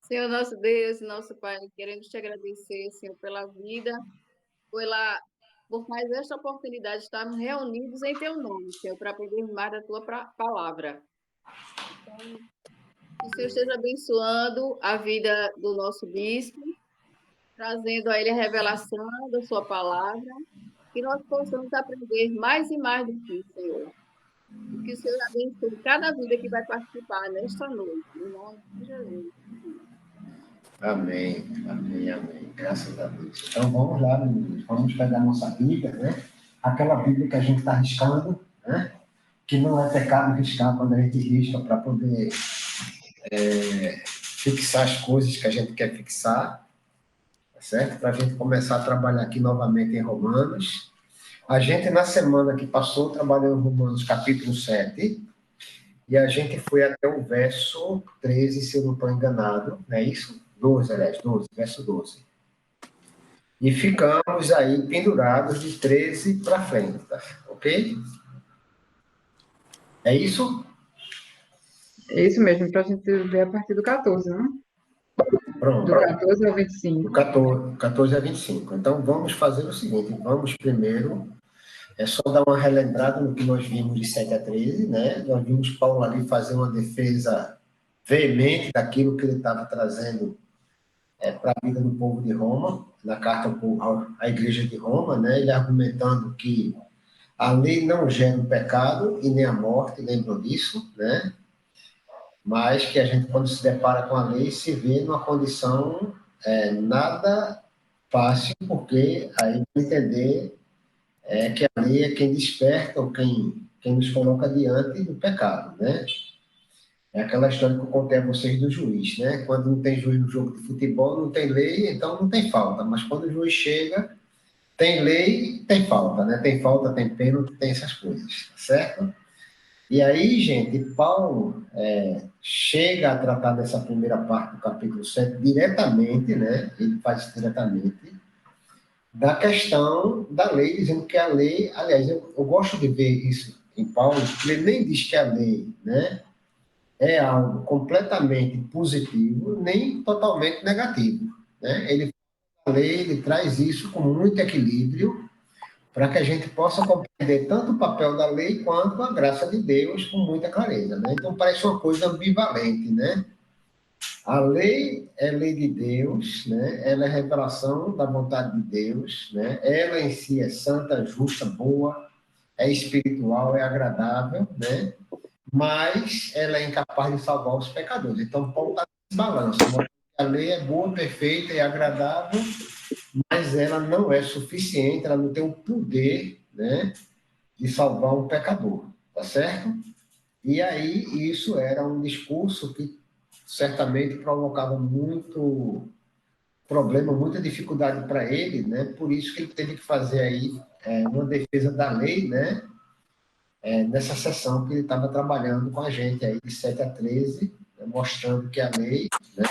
Senhor nosso Deus e nosso Pai, queremos te agradecer, Senhor, pela vida, pela, por mais esta oportunidade de estarmos reunidos em teu nome, Senhor, para poder mais da tua palavra. Então, que o Senhor esteja abençoando a vida do nosso bispo, trazendo a ele a revelação da sua palavra, que nós possamos aprender mais e mais do que, Senhor. E que o Senhor abençoe cada vida que vai participar nesta noite, em nome de Jesus. Amém, amém, amém. Graças a Deus. Então vamos lá, meninos. Vamos pegar nossa Bíblia, né? Aquela Bíblia que a gente está riscando, né? Que não é pecado riscar quando a gente risca para poder fixar as coisas que a gente quer fixar, tá certo? Para a gente começar a trabalhar aqui novamente em Romanos. A gente, na semana que passou, trabalhou em Romanos capítulo 7, e a gente foi até o verso 13, se eu não estou enganado, não é isso? 12, aliás, 12, verso 12. E ficamos aí pendurados de 13 para frente, tá? Ok? É isso? É isso mesmo, para a gente ver a partir do 14, né? Pronto. Do 14 ao Do 25. 14 a 25. Então, vamos fazer o seguinte: vamos primeiro, é só dar uma relembrada no que nós vimos de 7 a 13, né? Nós vimos Paulo ali fazer uma defesa veemente daquilo que ele estava trazendo para a vida do povo de Roma, na carta à igreja de Roma, né? Ele argumentando que a lei não gera o pecado e nem a morte, lembram disso, né? Mas que a gente, quando se depara com a lei, se vê numa condição nada fácil, porque aí entender que a lei é quem desperta ou quem nos coloca diante do pecado, né? É aquela história que eu contei a vocês do juiz, né? Quando não tem juiz no jogo de futebol, não tem lei, então não tem falta. Mas quando o juiz chega, tem lei, tem falta, né? Tem falta, tem pênalti, tem essas coisas, certo? E aí, gente, Paulo chega a tratar dessa primeira parte do capítulo 7 diretamente, né? Ele faz isso diretamente, da questão da lei, dizendo que a lei, aliás, eu gosto de ver isso em Paulo, porque ele nem diz que a lei, né, é algo completamente positivo, nem totalmente negativo, né? Ele, a lei, ele traz isso com muito equilíbrio, para que a gente possa compreender tanto o papel da lei quanto a graça de Deus com muita clareza, né? Então parece uma coisa ambivalente, né? A lei é lei de Deus, né? Ela é revelação da vontade de Deus, né? Ela em si é santa, justa, boa, é espiritual, é agradável, né? Mas ela é incapaz de salvar os pecadores. Então Paulo está nesse balanço. A lei é boa, perfeita e agradável, mas ela não é suficiente, ela não tem o poder, né, de salvar um pecador, tá certo? E aí isso era um discurso que certamente provocava muito problema, muita dificuldade para ele, né? Por isso que ele teve que fazer aí uma defesa da lei, né? Nessa sessão que ele estava trabalhando com a gente aí de 7 a 13, né, mostrando que a lei, né,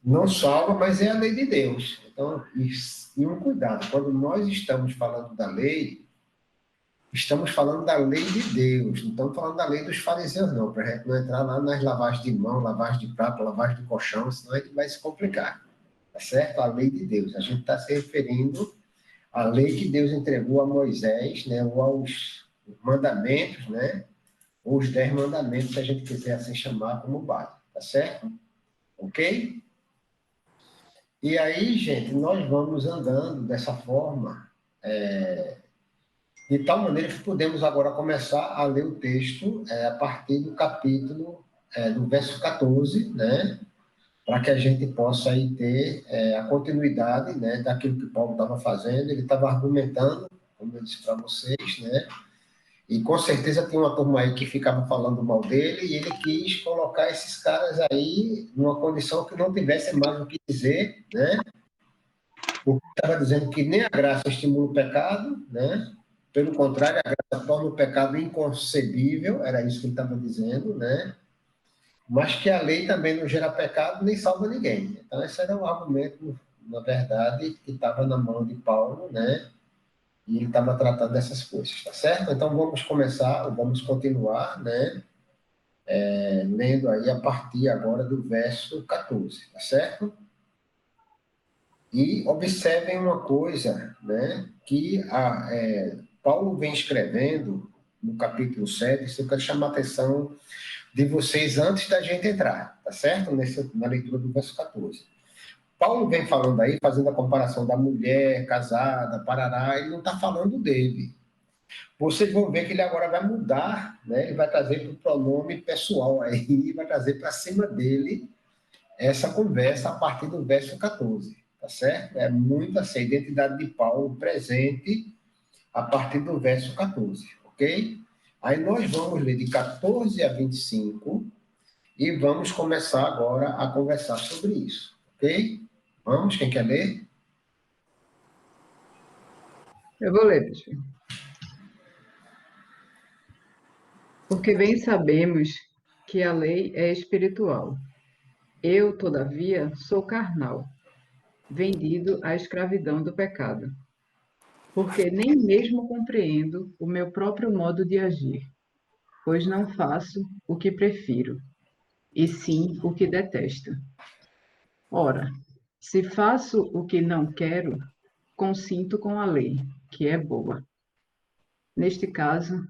não salva, mas é a lei de Deus. Então, e um cuidado, quando nós estamos falando da lei, estamos falando da lei de Deus, não estamos falando da lei dos fariseus, não, para a gente não entrar lá nas lavagens de mão, lavagem de prato, lavagem de colchão, senão a gente vai se complicar, tá certo? A lei de Deus. A gente está se referindo à lei que Deus entregou a Moisés, né, ou aos mandamentos, né, ou os 10 mandamentos, se a gente quiser assim chamar como base, tá certo? Ok? E aí, gente, nós vamos andando dessa forma, de tal maneira que podemos agora começar a ler o texto a partir do capítulo, do verso 14, né? Para que a gente possa aí ter a continuidade, né, daquilo que Paulo estava fazendo. Ele estava argumentando, como eu disse para vocês, né? E com certeza tem uma turma aí que ficava falando mal dele e ele quis colocar esses caras aí numa condição que não tivesse mais o que dizer, né? Porque estava dizendo que nem a graça estimula o pecado, né? Pelo contrário, a graça torna o pecado inconcebível, era isso que ele estava dizendo, né? Mas que a lei também não gera pecado nem salva ninguém. Então, esse era um argumento, na verdade, que estava na mão de Paulo, né? E ele estava tratando dessas coisas, tá certo? Então, vamos começar, vamos continuar, né? lendo aí a partir agora do verso 14, tá certo? E observem uma coisa, né, que Paulo vem escrevendo no capítulo 7, isso eu quero chamar a atenção de vocês antes da gente entrar, tá certo? Na leitura do verso 14. Paulo vem falando aí, fazendo a comparação da mulher casada, parará, ele não está falando dele. Vocês vão ver que ele agora vai mudar, né? Ele vai trazer para o pronome pessoal aí, vai trazer para cima dele essa conversa a partir do verso 14, tá certo? É muito assim, a identidade de Paulo presente a partir do verso 14, ok? Aí nós vamos ler de 14 a 25 e vamos começar agora a conversar sobre isso, ok? Vamos, quem quer ler? Eu vou ler, pessoal. Porque bem sabemos que a lei é espiritual. Eu, todavia, sou carnal, vendido à escravidão do pecado. Porque nem mesmo compreendo o meu próprio modo de agir, pois não faço o que prefiro, e sim o que detesto. Ora, se faço o que não quero, consinto com a lei, que é boa. Neste caso,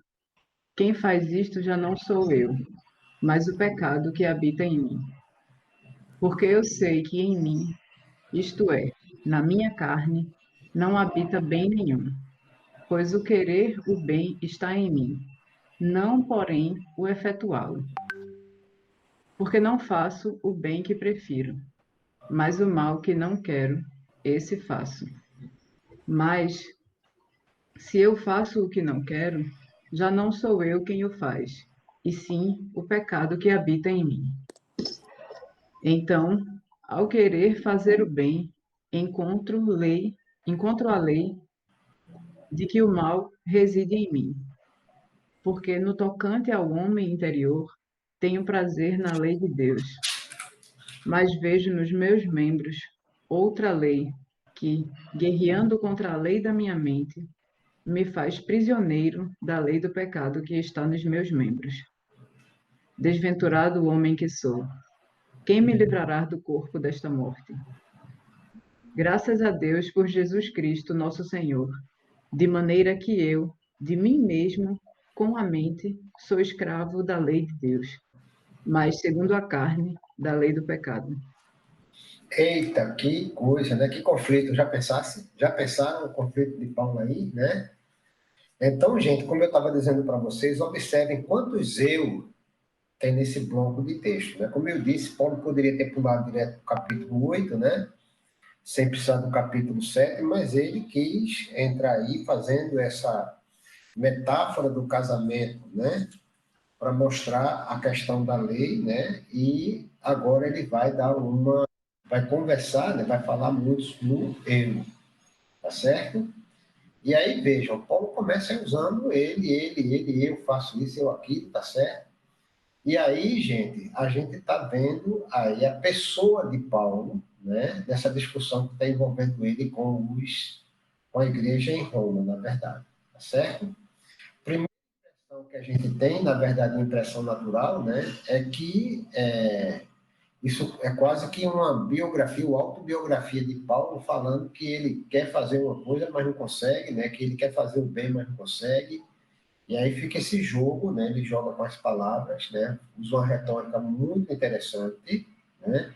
quem faz isto já não sou eu, mas o pecado que habita em mim. Porque eu sei que em mim, isto é, na minha carne, não habita bem nenhum, pois o querer o bem está em mim, não, porém, o efetuá-lo. Porque não faço o bem que prefiro, mas o mal que não quero, esse faço. Mas, se eu faço o que não quero, já não sou eu quem o faz, e sim o pecado que habita em mim. Então, ao querer fazer o bem, encontro a lei de que o mal reside em mim, porque no tocante ao homem interior, tenho prazer na lei de Deus, mas vejo nos meus membros outra lei que, guerreando contra a lei da minha mente, me faz prisioneiro da lei do pecado que está nos meus membros. Desventurado o homem que sou, quem me livrará do corpo desta morte? Graças a Deus por Jesus Cristo, nosso Senhor, de maneira que eu, de mim mesmo, com a mente, sou escravo da lei de Deus, mas segundo a carne, da lei do pecado. Eita, que coisa, né? Que conflito, já pensasse? Já pensaram o conflito de Paulo aí, né? Então, gente, como eu estava dizendo para vocês, observem quantos eu tem nesse bloco de texto, né? Como eu disse, Paulo poderia ter pulado direto para o capítulo 8, né? Sem precisar do capítulo 7, mas ele quis entrar aí fazendo essa metáfora do casamento, né? Para mostrar a questão da lei, né? E agora ele vai conversar, né? Vai falar muito no eu, tá certo? E aí, vejam, Paulo começa usando ele, eu faço isso, eu aquilo, tá certo? E aí, gente, a gente está vendo aí a pessoa de Paulo, né? Dessa discussão que está envolvendo ele com a igreja em Roma, na verdade, tá certo? Primeira impressão que a gente tem, na verdade, uma impressão natural, né? É que isso é quase que uma biografia, uma autobiografia de Paulo, falando que ele quer fazer uma coisa, mas não consegue, né? Que ele quer fazer o bem, mas não consegue. E aí fica esse jogo, né? Ele joga com as palavras, né? Usa uma retórica muito interessante, né?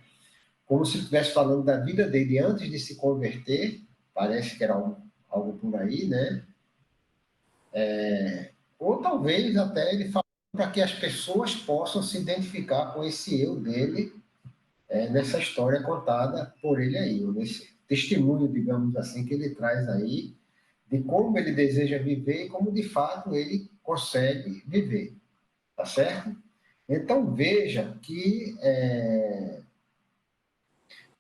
Como se estivesse falando da vida dele antes de se converter, parece que era algo por aí, né? Ou talvez até ele falando para que as pessoas possam se identificar com esse eu dele, nessa história contada por ele aí, nesse testemunho, digamos assim, que ele traz aí, de como ele deseja viver e como de fato ele consegue viver, tá certo? Então veja que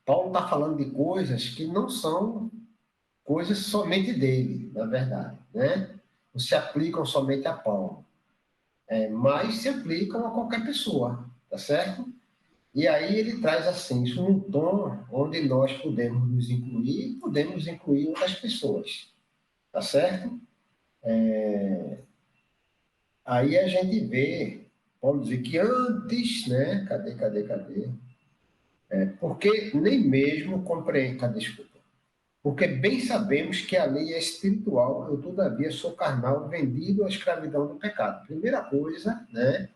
Paulo está falando de coisas que não são coisas somente dele, na verdade, né? Não se aplicam somente a Paulo, mas se aplicam a qualquer pessoa, tá certo? E aí ele traz assim, isso num tom onde nós podemos nos incluir e podemos incluir outras pessoas, tá certo? Aí a gente vê Paulo diz que antes, né? Cadê? Porque nem mesmo compreende, desculpa. Porque bem sabemos que a lei é espiritual, eu todavia sou carnal, vendido à escravidão do pecado. Primeira coisa, né?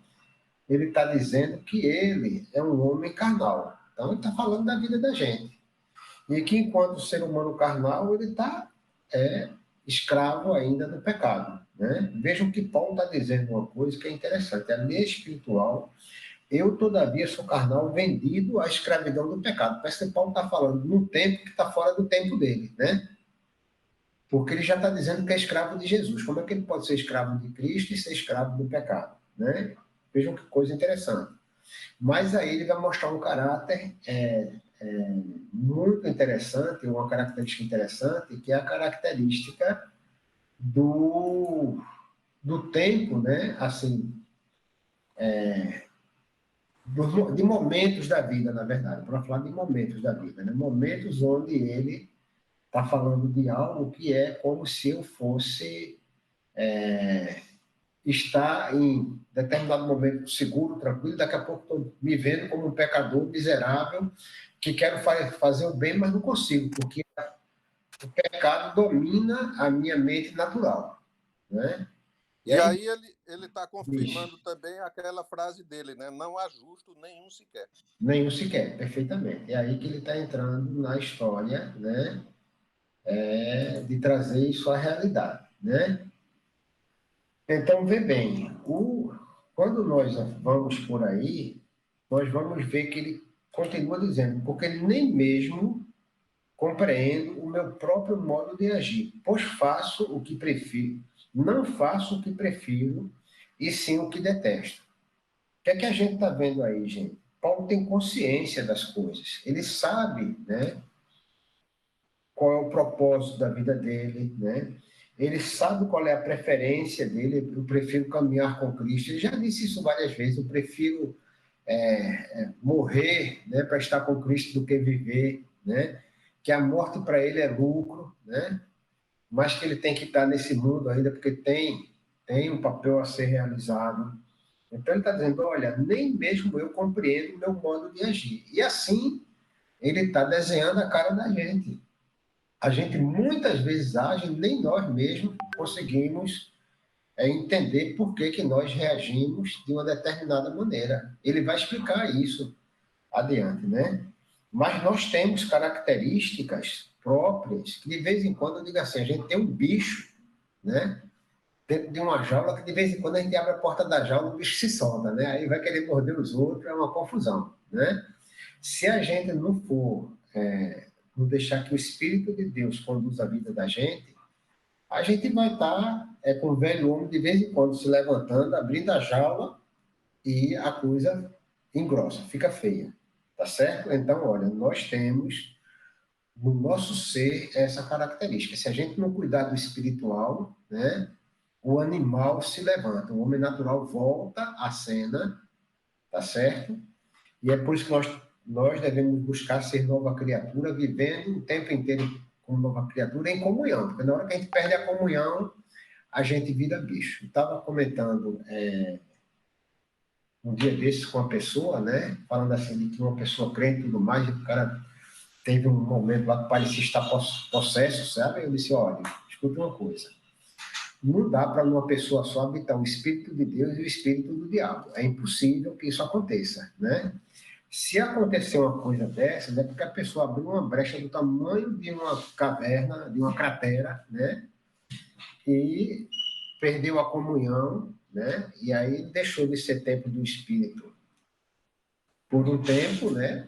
Ele está dizendo que ele é um homem carnal. Então, ele está falando da vida da gente. E que, enquanto ser humano carnal, ele está escravo ainda do pecado. Né? Vejam que Paulo está dizendo uma coisa que é interessante. A lei espiritual, eu, todavia, sou carnal, vendido à escravidão do pecado. Parece que Paulo está falando num tempo que está fora do tempo dele. Né? Porque ele já está dizendo que é escravo de Jesus. Como é que ele pode ser escravo de Cristo e ser escravo do pecado? Né? Vejam que coisa interessante. Mas aí ele vai mostrar um caráter muito interessante, uma característica interessante, que é a característica do tempo, né? Assim, de momentos da vida, na verdade, para falar de momentos da vida, né? Momentos onde ele está falando de algo que é como se eu fosse estar em determinado momento seguro, tranquilo, daqui a pouco estou me vendo como um pecador miserável que quero fazer o bem, mas não consigo, porque o pecado domina a minha mente natural, né? E aí ele está confirmando também aquela frase dele, né? Não há justo nenhum sequer. Nenhum sequer, perfeitamente. É aí que ele está entrando na história, né? De trazer isso à realidade, né? Então, vê bem, quando nós vamos por aí, nós vamos ver que ele continua dizendo, porque ele nem mesmo compreendo o meu próprio modo de agir, pois faço o que prefiro, não faço o que prefiro, e sim o que detesto. O que é que a gente está vendo aí, gente? Paulo tem consciência das coisas, ele sabe, né, qual é o propósito da vida dele, né? Ele sabe qual é a preferência dele, eu prefiro caminhar com Cristo. Ele já disse isso várias vezes, eu prefiro morrer, né, para estar com Cristo do que viver, né? Que a morte para ele é lucro, né? Mas que ele tem que estar nesse mundo ainda porque tem um papel a ser realizado. Então ele está dizendo, olha, nem mesmo eu compreendo o meu modo de agir. E assim ele está desenhando a cara da gente. A gente muitas vezes age, nem nós mesmos conseguimos entender por que nós reagimos de uma determinada maneira. Ele vai explicar isso adiante, né? Mas nós temos características próprias que, de vez em quando, eu digo assim, a gente tem um bicho, né? Dentro de uma jaula, que de vez em quando a gente abre a porta da jaula, o bicho se solta, né? Aí vai querer morder os outros, é uma confusão, né? Se a gente não for, não deixar que o Espírito de Deus conduza a vida da gente, a gente vai estar com o velho homem de vez em quando se levantando, abrindo a jaula e a coisa engrossa, fica feia. Tá certo? Então, olha, nós temos no nosso ser essa característica. Se a gente não cuidar do espiritual, né, o animal se levanta, o homem natural volta à cena, tá certo? E é por isso que nós devemos buscar ser nova criatura, vivendo o tempo inteiro como nova criatura em comunhão, porque na hora que a gente perde a comunhão, a gente vira bicho. Estava comentando um dia desses com uma pessoa, né, falando assim, de que uma pessoa crente e tudo mais, e o cara teve um momento lá que parecia estar possesso, sabe? Eu disse, olha, escuta uma coisa, não dá para uma pessoa só habitar o Espírito de Deus e o Espírito do diabo. É impossível que isso aconteça, né? Se acontecer uma coisa dessa, é porque a pessoa abriu uma brecha do tamanho de uma caverna, de uma cratera, né? E perdeu a comunhão, né? E aí deixou de ser templo do Espírito por um tempo, né?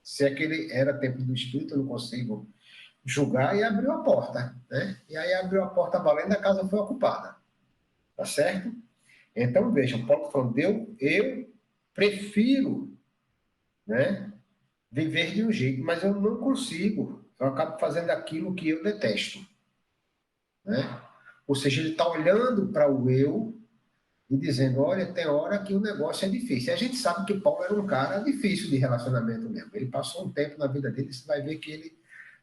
Se aquele era templo do Espírito, eu não consigo julgar, e abriu a porta, né? E aí abriu a porta valendo, a casa foi ocupada, tá certo? Então, vejam, Paulo falando, eu prefiro, né, viver de um jeito, mas eu não consigo, eu acabo fazendo aquilo que eu detesto, né? Ou seja, ele está olhando para o eu e dizendo, olha, tem hora que o negócio é difícil. E a gente sabe que Paulo era um cara difícil de relacionamento mesmo. Ele passou um tempo na vida dele, você vai ver que ele,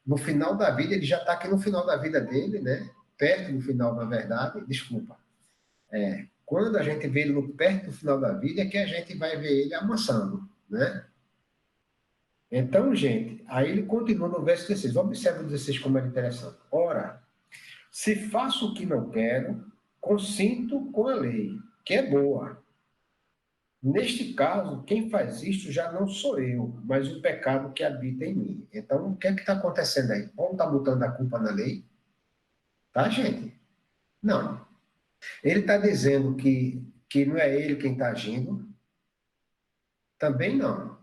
no final da vida, ele já está aqui no final da vida dele, né? Perto do final, na verdade, desculpa. quando a gente vê ele perto do final da vida, é que a gente vai ver ele amansando, né? Então, gente, aí ele continua no verso 16. Observe o 16 como é interessante. Ora, se faço o que não quero, consinto com a lei, que é boa. Neste caso, quem faz isto já não sou eu, mas o pecado que habita em mim. Então, o que é que está acontecendo aí? Paulo está botando a culpa na lei? Tá, gente? Não. Ele está dizendo que não é ele quem está agindo? Também não.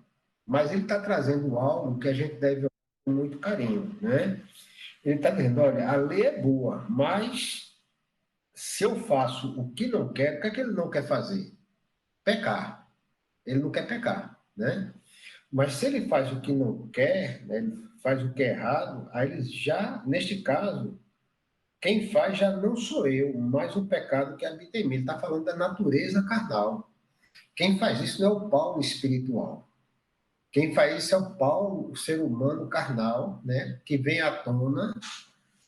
Mas ele está trazendo algo que a gente deve olhar com muito carinho, né? Ele está dizendo, olha, a lei é boa, mas se eu faço o que não quero, o que é que ele não quer fazer? Pecar. Ele não quer pecar, né? Mas se ele faz o que não quer, né, ele faz o que é errado, aí ele já, neste caso, quem faz já não sou eu, mas o pecado que habita em mim. Ele está falando da natureza carnal. Quem faz isso não é o Paulo espiritual. Quem faz isso é o Paulo, o ser humano carnal, né, que vem à tona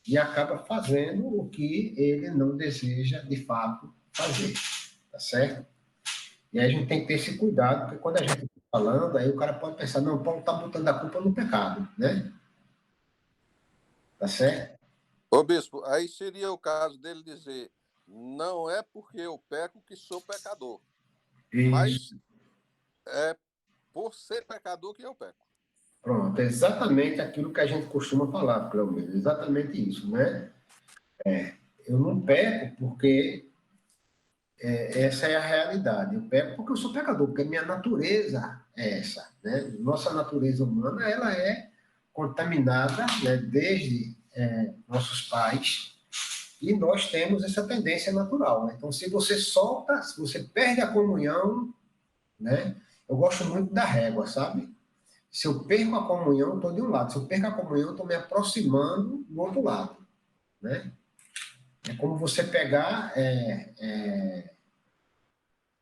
e acaba fazendo o que ele não deseja, de fato, fazer. Tá certo? E aí a gente tem que ter esse cuidado, porque quando a gente está falando, aí o cara pode pensar, não, Paulo está botando a culpa no pecado, né? Tá certo? Ô, bispo, aí seria o caso dele dizer: não é porque eu peco que sou pecador, mas Isso. é por ser pecador que eu peco. Pronto, é exatamente aquilo que a gente costuma falar, Cleomir, exatamente isso, né? Eu não peco porque essa é a realidade. Eu peco porque eu sou pecador, porque minha natureza é essa, né? Nossa natureza humana, ela é contaminada, né, desde nossos pais, e nós temos essa tendência natural, né? Então, se você solta, se você perde a comunhão, né? Eu gosto muito da régua, sabe? Se eu perco a comunhão, eu estou de um lado. Se eu perco a comunhão, eu estou me aproximando do outro lado, né? É como você pegar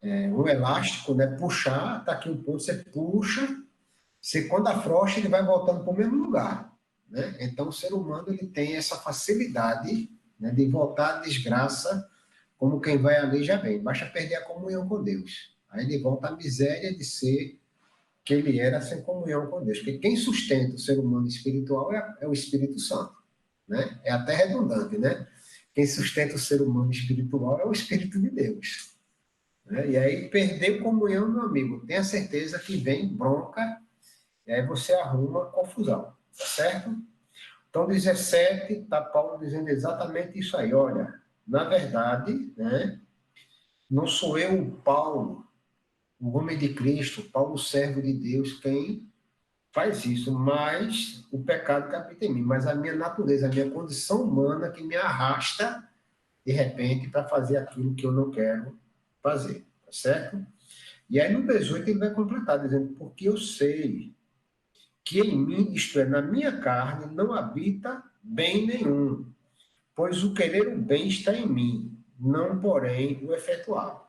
um elástico, né? Puxar, tá aqui o ponto, você puxa, você quando afrouxa, ele vai voltando para o mesmo lugar, né? Então, o ser humano ele tem essa facilidade, né, de voltar à desgraça, como quem vai ali já vem. Basta perder a comunhão com Deus. Aí ele volta à miséria de ser que ele era sem comunhão com Deus. Porque quem sustenta o ser humano espiritual é o Espírito Santo, né? É até redundante, né? Quem sustenta o ser humano espiritual é o Espírito de Deus, né? E aí, perder comunhão, meu amigo, tenha certeza que vem bronca, e aí você arruma confusão, tá certo? Então, 17, está Paulo dizendo exatamente isso aí. Olha, na verdade, né, não sou eu, Paulo, o homem de Cristo, Paulo, servo de Deus, quem faz isso, mas o pecado que habita em mim, mas a minha natureza, a minha condição humana que me arrasta, de repente, para fazer aquilo que eu não quero fazer, tá certo? E aí no 18 ele vai completar, dizendo, porque eu sei que em mim, isto é, na minha carne, não habita bem nenhum, pois o querer o bem está em mim, não, porém, o efetuar.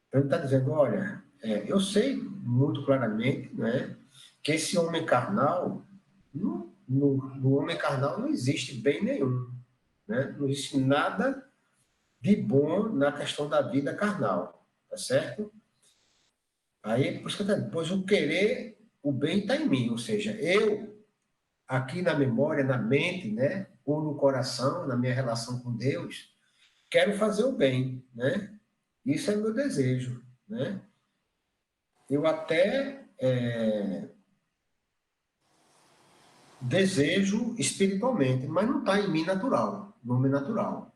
Então ele está dizendo, olha, eu sei muito claramente, né, que esse homem carnal, no homem carnal não existe bem nenhum, né? Não existe nada de bom na questão da vida carnal, tá certo? Aí, por isso que eu estou dizendo, pois o querer, o bem está em mim, ou seja, eu, aqui na memória, na mente, né, ou no coração, na minha relação com Deus, quero fazer o bem, né? Isso é meu desejo, né? Eu até desejo espiritualmente, mas não está em mim natural, no homem natural.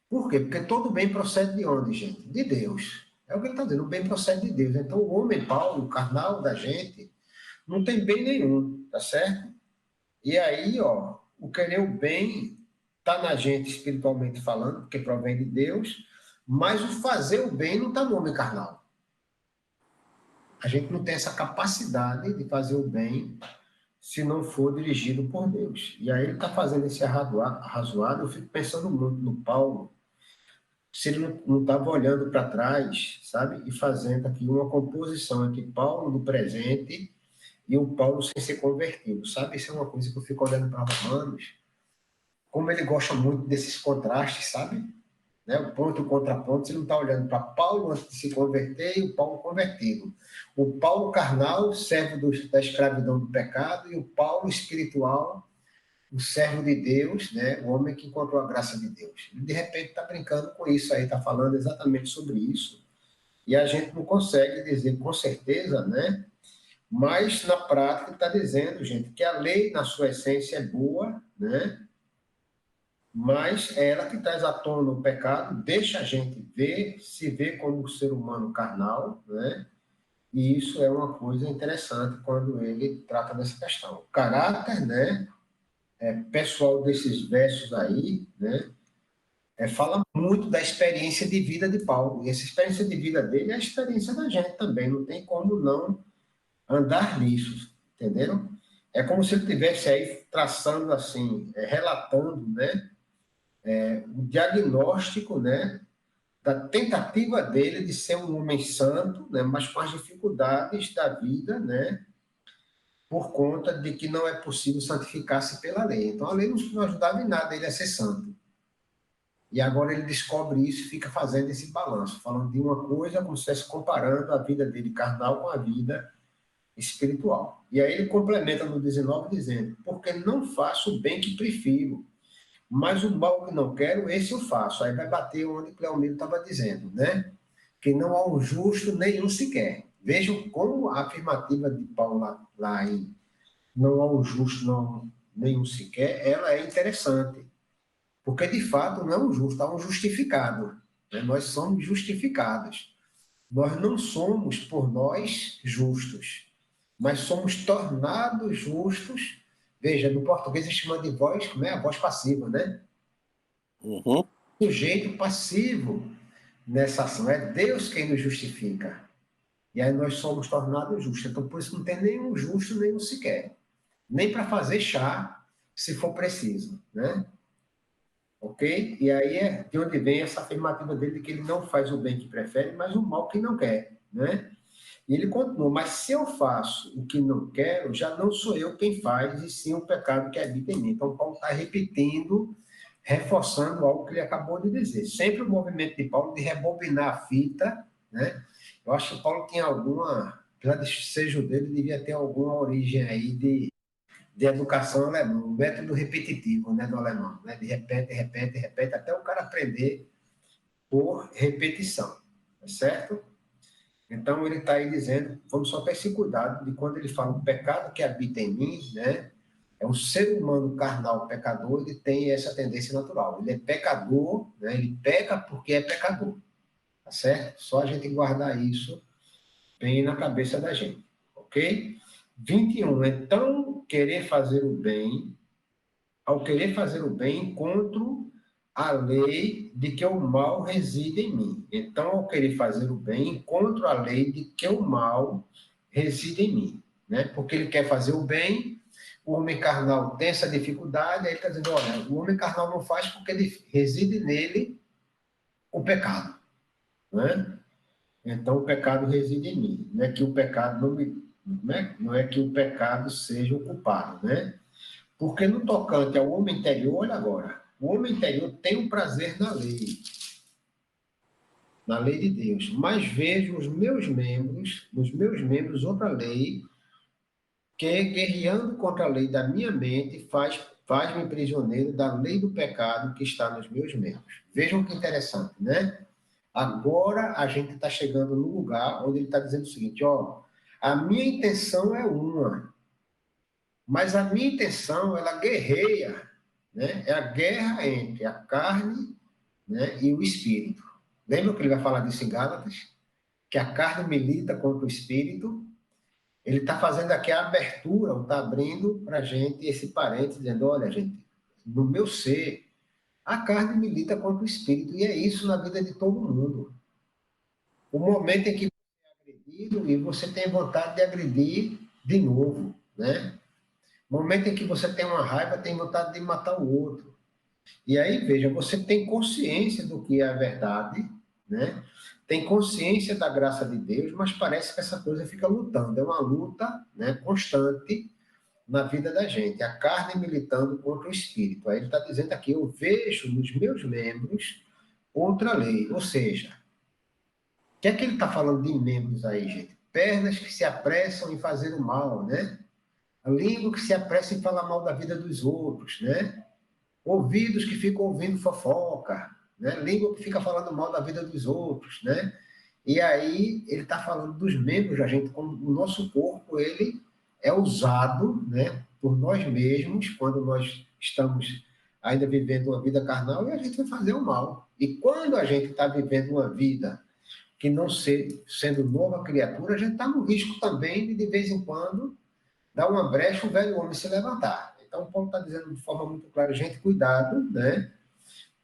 Por quê? Porque todo bem procede de onde, gente? De Deus. É o que ele está dizendo, o bem procede de Deus. Então, o homem, Paulo, o carnal da gente, não tem bem nenhum, tá certo? E aí, ó, o querer o bem está na gente espiritualmente falando, porque provém de Deus, mas o fazer o bem não está no homem carnal. A gente não tem essa capacidade de fazer o bem se não for dirigido por Deus. E aí ele está fazendo esse arrazoado, eu fico pensando muito no Paulo, se ele não estava olhando para trás, sabe, e fazendo aqui uma composição entre Paulo no presente e o Paulo sem ser convertido, sabe? Isso é uma coisa que eu fico olhando para Romanos, como ele gosta muito desses contrastes, sabe? né? O ponto e o contraponto, você não está olhando para Paulo antes de se converter e o Paulo convertido. O Paulo carnal, servo da escravidão do pecado, e o Paulo espiritual, o servo de Deus, né? O homem que encontrou a graça de Deus. E, de repente, está brincando com isso aí, está falando exatamente sobre isso. E a gente não consegue dizer com certeza, né? Mas, na prática, está dizendo, gente, que a lei, na sua essência, é boa, né? Mas é ela que traz à tona o pecado, deixa a gente ver, se ver como um ser humano carnal, né? E isso é uma coisa interessante quando ele trata dessa questão. O caráter, né? Pessoal desses versos aí, né? Fala muito da experiência de vida de Paulo. E essa experiência de vida dele é a experiência da gente também. Não tem como não andar nisso, entenderam? É como se ele estivesse aí traçando assim, relatando, né? O diagnóstico, né? Da tentativa dele de ser um homem santo, né? Mas com as dificuldades da vida, né? Por conta de que não é possível santificar-se pela lei. Então, a lei não ajudava em nada ele a ser santo. E agora ele descobre isso e fica fazendo esse balanço, falando de uma coisa como se estivesse comparando a vida dele carnal com a vida espiritual. E aí ele complementa no 19 dizendo, porque não faço o bem que prefiro, mas o mal que não quero, esse eu faço. Aí vai bater onde Cleomiro estava dizendo, né? Que não há um justo nenhum sequer. Vejam como a afirmativa de Paulo lá em não há um justo nenhum sequer, ela é interessante. Porque, de fato, não é um justo, há um justificado. Né? Nós somos justificados. Nós não somos, por nós, justos, mas somos tornados justos. Veja, no português se chama de voz, como é? A voz passiva, né? Uhum. Sujeito passivo nessa ação. É Deus quem nos justifica. E aí nós somos tornados justos. Então, por isso não tem nenhum justo, nenhum sequer. Nem para fazer chá, se for preciso, né? Ok? E aí é de onde vem essa afirmativa dele de que ele não faz o bem que prefere, mas o mal que não quer, né? E ele continua, mas se eu faço o que não quero, já não sou eu quem faz, e sim o pecado que habita em mim. Então, Paulo está repetindo, reforçando algo que ele acabou de dizer. Sempre o movimento de Paulo de rebobinar a fita, né? Eu acho que Paulo tinha alguma, apesar de ser judeu, ele devia ter alguma origem aí de educação alemã, um método repetitivo, né, do alemão, né, de repete, repete, repete, até o cara aprender por repetição, tá certo? Então, ele está aí dizendo, vamos só ter esse cuidado de quando ele fala o pecado que habita em mim, né, é um ser humano carnal pecador, ele tem essa tendência natural, ele é pecador, né, ele peca porque é pecador, tá certo? Só a gente guardar isso bem na cabeça da gente, ok? 21, então, querer fazer o bem, ao querer fazer o bem, encontro a lei de que o mal reside em mim. Então, ao querer fazer o bem, encontro a lei de que o mal reside em mim. Né? Porque ele quer fazer o bem, o homem carnal tem essa dificuldade, aí ele está dizendo, olha, o homem carnal não faz porque ele reside nele o pecado. Né? Então, o pecado reside em mim. Não é que o pecado não é que o pecado seja o culpado, né? Porque no tocante ao homem interior, olha agora, o homem interior tem um prazer na lei de Deus, mas vejo nos meus membros, outra lei, que, guerreando contra a lei da minha mente, faz-me prisioneiro da lei do pecado que está nos meus membros. Vejam que interessante, né? Agora a gente está chegando no lugar onde ele está dizendo o seguinte, ó, a minha intenção é uma, mas a minha intenção, ela guerreia, né? É a guerra entre a carne, né, e o espírito. Lembra que ele vai falar disso em Gálatas? Que a carne milita contra o espírito. Ele está fazendo aqui a abertura, está abrindo para a gente esse parênteses, dizendo, olha, gente, no meu ser, a carne milita contra o espírito, e é isso na vida de todo mundo. O momento em que você é agredido e você tem vontade de agredir de novo, né? O momento em que você tem uma raiva, tem vontade de matar o outro. E aí, veja, você tem consciência do que é a verdade, né? Tem consciência da graça de Deus, mas parece que essa coisa fica lutando. É uma luta, né, constante na vida da gente. A carne militando contra o espírito. Aí ele está dizendo aqui, eu vejo nos meus membros outra lei. Ou seja, o que é que ele está falando de membros aí, gente? Pernas que se apressam em fazer o mal, né? A língua que se apressa em falar mal da vida dos outros, né? Ouvidos que ficam ouvindo fofoca, né? Língua que fica falando mal da vida dos outros, né? E aí ele está falando dos membros da gente, como o nosso corpo, ele é usado, né, por nós mesmos, quando nós estamos ainda vivendo uma vida carnal, e a gente vai fazer o mal. E quando a gente está vivendo uma vida que não sendo nova criatura, a gente está no risco também de vez em quando, dar uma brecha, o velho homem se levantar. Então, o Paulo está dizendo de forma muito clara, gente, cuidado, né?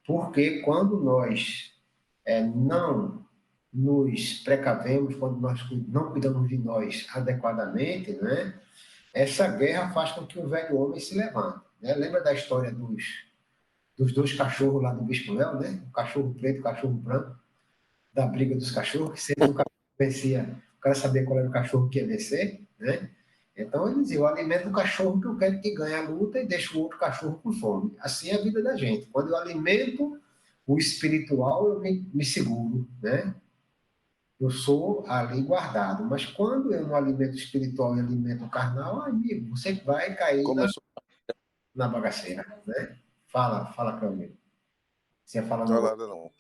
Porque quando nós não nos precavemos, quando nós não cuidamos de nós adequadamente, né? Essa guerra faz com que o velho homem se levante. Né? Lembra da história dos dois cachorros lá do Bispo Léo, né? O cachorro preto e o cachorro branco, da briga dos cachorros, que sempre o cachorro vencia, o cara sabia qual era o cachorro que ia vencer, né? Então ele dizia, eu alimento o cachorro que eu quero que ganhe a luta e deixo o outro cachorro com fome. Assim é a vida da gente. Quando eu alimento o espiritual, eu me seguro, né? Eu sou ali guardado. Mas quando eu não alimento espiritual e alimento carnal, amigo, você vai cair Começou. na bagaceira, né? Fala para mim. Você ia falar Não, no... nada não.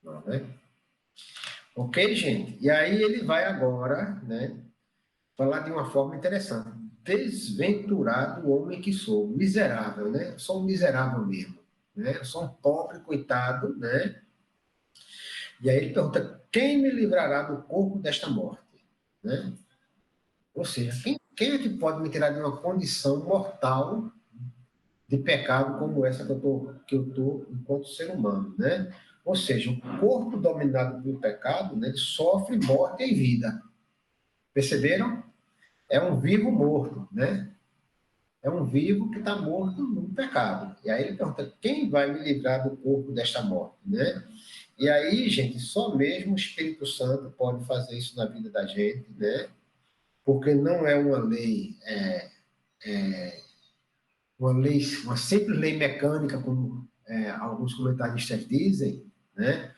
Não, né? Ok, gente? E aí ele vai agora, né? Falar de uma forma interessante. Desventurado homem que sou, miserável, né? Eu sou um miserável mesmo, né? Eu sou um pobre, coitado, né? E aí ele pergunta, quem me livrará do corpo desta morte? Né? Ou seja, quem é que pode me tirar de uma condição mortal de pecado como essa que eu tô enquanto ser humano, né? Ou seja, o corpo dominado pelo pecado, né, ele sofre morte e vida. Perceberam? É um vivo morto, né? É um vivo que está morto no pecado. E aí ele pergunta, quem vai me livrar do corpo desta morte, né? E aí, gente, só mesmo o Espírito Santo pode fazer isso na vida da gente, né? Porque não é uma lei, uma simples lei mecânica, como alguns comentaristas dizem, né?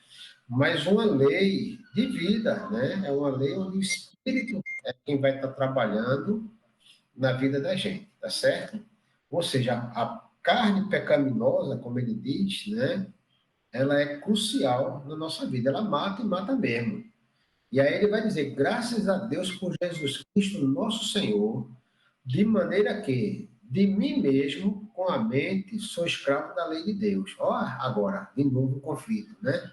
Mas uma lei de vida, né? É uma lei onde o Espírito é quem vai estar trabalhando na vida da gente, tá certo? Ou seja, a carne pecaminosa, como ele diz, né? Ela é crucial na nossa vida, ela mata e mata mesmo. E aí ele vai dizer, graças a Deus por Jesus Cristo, nosso Senhor, de maneira que, de mim mesmo, com a mente, sou escravo da lei de Deus. Ó, agora, de novo o conflito, né?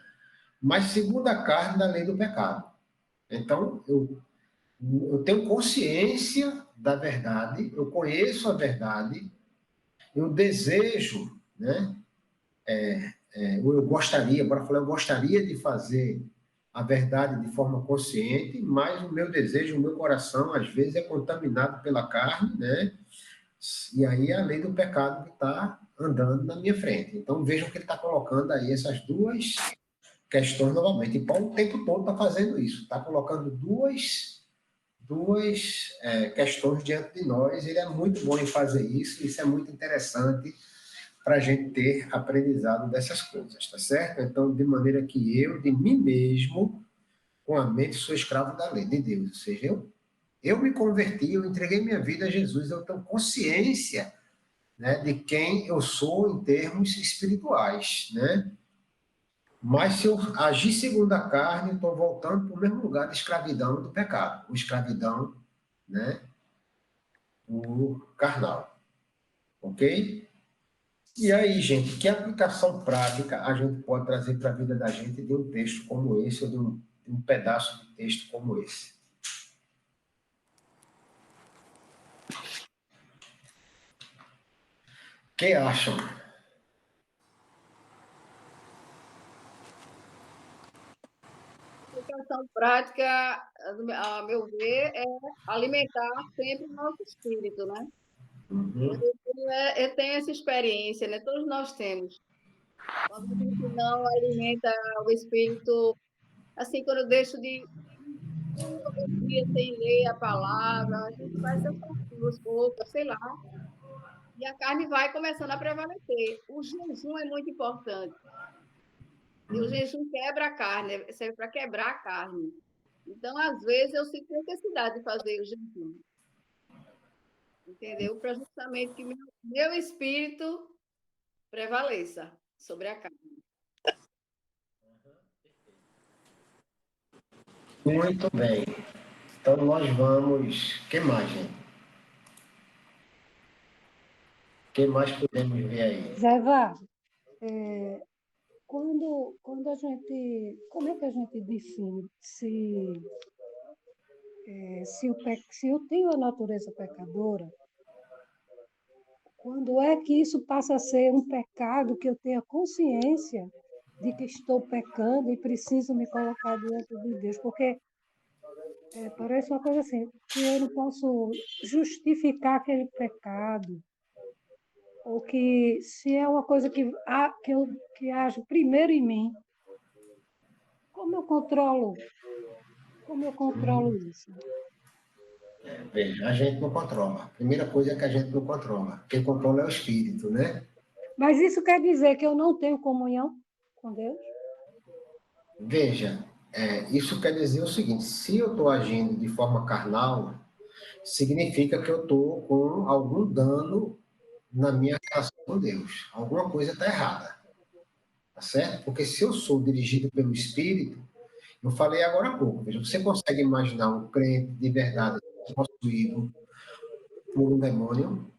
Mas segundo a carne da lei do pecado. Então, eu tenho consciência da verdade, eu conheço a verdade, eu desejo, né? Eu gostaria, bora falar, eu gostaria de fazer a verdade de forma consciente, mas o meu desejo, o meu coração, às vezes, é contaminado pela carne, né? E aí a lei do pecado está andando na minha frente. Então vejam que ele está colocando aí essas duas questões novamente. E Paulo o tempo todo está fazendo isso, está colocando duas questões diante de nós. Ele é muito bom em fazer isso, isso é muito interessante para a gente ter aprendizado dessas coisas, tá certo? Então, de maneira que eu, de mim mesmo, com a mente, sou escravo da lei de Deus. Ou seja, eu me converti, eu entreguei minha vida a Jesus, eu tenho consciência, né, de quem eu sou em termos espirituais, né? Mas se eu agir segundo a carne, eu estou voltando para o mesmo lugar de escravidão do pecado, o escravidão, né, o carnal, ok? E aí, gente, que aplicação prática a gente pode trazer para a vida da gente de um texto como esse, ou de um pedaço de texto como esse? O que acham? A aplicação prática, a meu ver, é alimentar sempre o nosso espírito, né? Uhum. Eu tenho essa experiência, né? Todos nós temos. Quando a gente não alimenta o espírito, assim, quando eu deixo de um ou dois dias sem ler a palavra, a gente vai se afastando aos poucos, sei lá, e a carne vai começando a prevalecer. O jejum é muito importante. E o jejum quebra a carne, serve para quebrar a carne. Então, às vezes, eu sinto necessidade de fazer o jejum. Entendeu? Para justamente que meu espírito prevaleça sobre a carne. Muito bem. Então, nós vamos... O que mais, gente? O que mais podemos ver aí? Zé Eduardo, quando a gente... Como é que a gente define se eu tenho a natureza pecadora, quando é que isso passa a ser um pecado que eu tenha consciência de que estou pecando e preciso me colocar diante de Deus? Porque parece uma coisa assim, que eu não posso justificar aquele pecado, ou que se é uma coisa que age primeiro em mim, como eu controlo? Como eu controlo isso? Veja, a gente não controla. A primeira coisa é que a gente não controla. Quem controla é o espírito, né? Mas isso quer dizer que eu não tenho comunhão com Deus? Veja, isso quer dizer o seguinte: se eu estou agindo de forma carnal, significa que eu estou com algum dano na minha relação com Deus. Alguma coisa está errada, tá certo? Porque se eu sou dirigido pelo Espírito, eu falei agora há pouco, veja, você consegue imaginar um crente de verdade possuído por um demônio?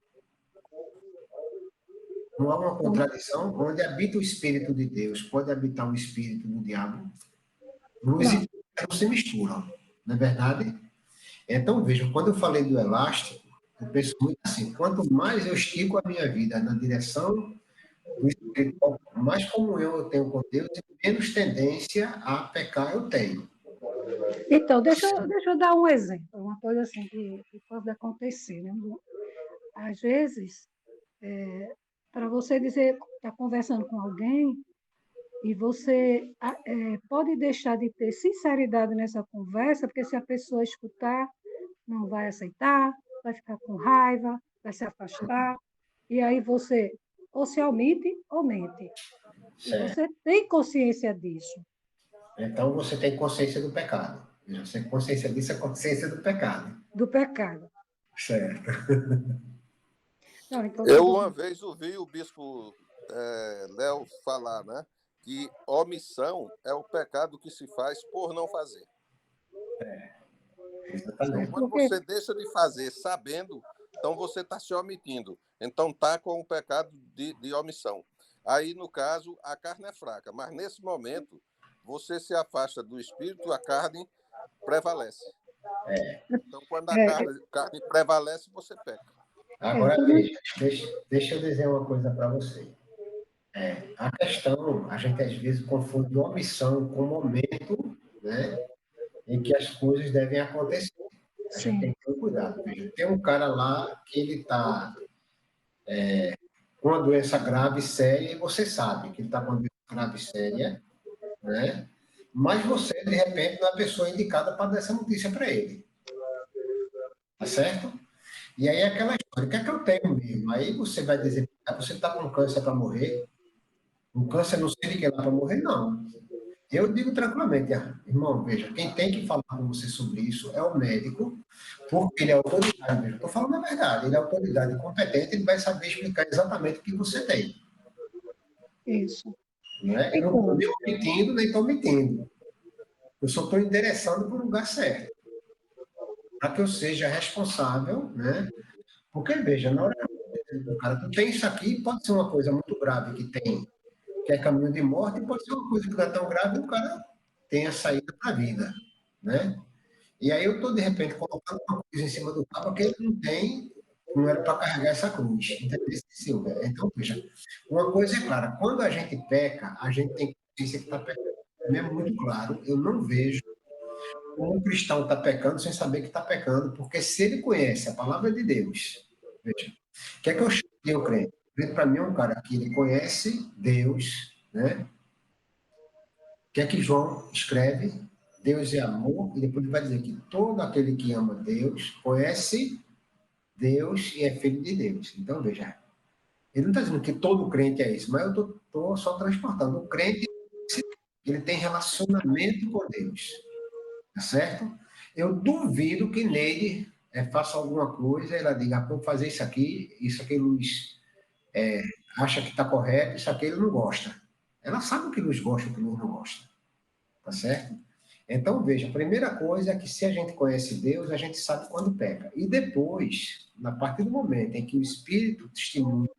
Não há uma contradição? Onde habita o Espírito de Deus, pode habitar o Espírito do diabo? Luz e Não. trevas não se misturam, não é verdade? Então, veja, quando eu falei do elástico, eu penso muito assim: quanto mais eu estico a minha vida na direção do espiritual, mais comunhão eu tenho com Deus e menos tendência a pecar eu tenho. Então, deixa eu dar um exemplo, uma coisa assim que pode acontecer, né? Às vezes, para você dizer, está conversando com alguém e você pode deixar de ter sinceridade nessa conversa, porque se a pessoa escutar, não vai aceitar, vai ficar com raiva, vai se afastar, e aí você ou se omite ou mente. E Certo. você tem consciência disso. Então, você tem consciência do pecado. Veja, você tem consciência disso, é consciência do pecado. Do pecado. Certo. Não, então, Eu uma vez ouvi o bispo Léo falar, né, que omissão é o pecado que se faz por não fazer. Então, Exatamente. quando você deixa de fazer sabendo, então você está se omitindo. Então, está com o pecado de omissão. Aí, no caso, a carne é fraca, mas nesse momento, você se afasta do espírito, a carne prevalece. Então, quando a carne prevalece, você peca. Agora, veja, deixa eu dizer uma coisa para você. A questão, a gente às vezes confunde omissão com momento, né, em que as coisas devem acontecer. A gente tem sim, que ter cuidado. Veja, tem um cara lá que ele está com uma doença grave, séria, e você sabe que ele está com uma doença grave, séria, né? Mas você, de repente, não é a pessoa indicada para dar essa notícia para ele. Tá certo? E aí é aquela história, o que é que eu tenho mesmo? Aí você vai dizer, você está com câncer para morrer? Um câncer não sei de que lá para morrer, não. Eu digo tranquilamente, irmão, veja, quem tem que falar com você sobre isso é o médico, porque ele é autoridade mesmo. Estou falando a verdade, ele é autoridade competente, ele vai saber explicar exatamente o que você tem. isso. Não é? Eu não estou nem omitindo, nem estou mentindo. Eu só estou endereçando para o lugar certo. Para que eu seja responsável, né? Porque, veja, na hora que o cara, tu tem isso aqui, pode ser uma coisa muito grave que é caminho de morte, e pode ser uma coisa que não é tão grave e o cara tem a saída para a vida, né? E aí eu estou, de repente, colocando uma coisa em cima do cabo que ele não tem, não era para carregar essa cruz, entendeu, Silvia? Então, veja, uma coisa é clara, quando a gente peca, a gente tem consciência que está pecando. É muito claro, eu não vejo como um cristão está pecando sem saber que está pecando, porque se ele conhece a palavra de Deus, veja, o que é que eu chamo de crente? O crente, para mim, é um cara que ele conhece Deus, né? O que é que João escreve? Deus é amor, e depois ele vai dizer que todo aquele que ama Deus conhece Deus e é filho de Deus. Então, veja, ele não está dizendo que todo crente é isso, mas eu estou só transportando. O crente ele tem relacionamento com Deus, tá certo? Eu duvido que Neide faça alguma coisa e ela diga, vou fazer isso aqui Luiz acha que está correto, isso aqui ele não gosta. Ela sabe o que Luiz gosta e o que Luiz não gosta, tá certo? Então, veja, a primeira coisa é que se a gente conhece Deus, a gente sabe quando peca. E depois, a partir do momento em que o Espírito testemunha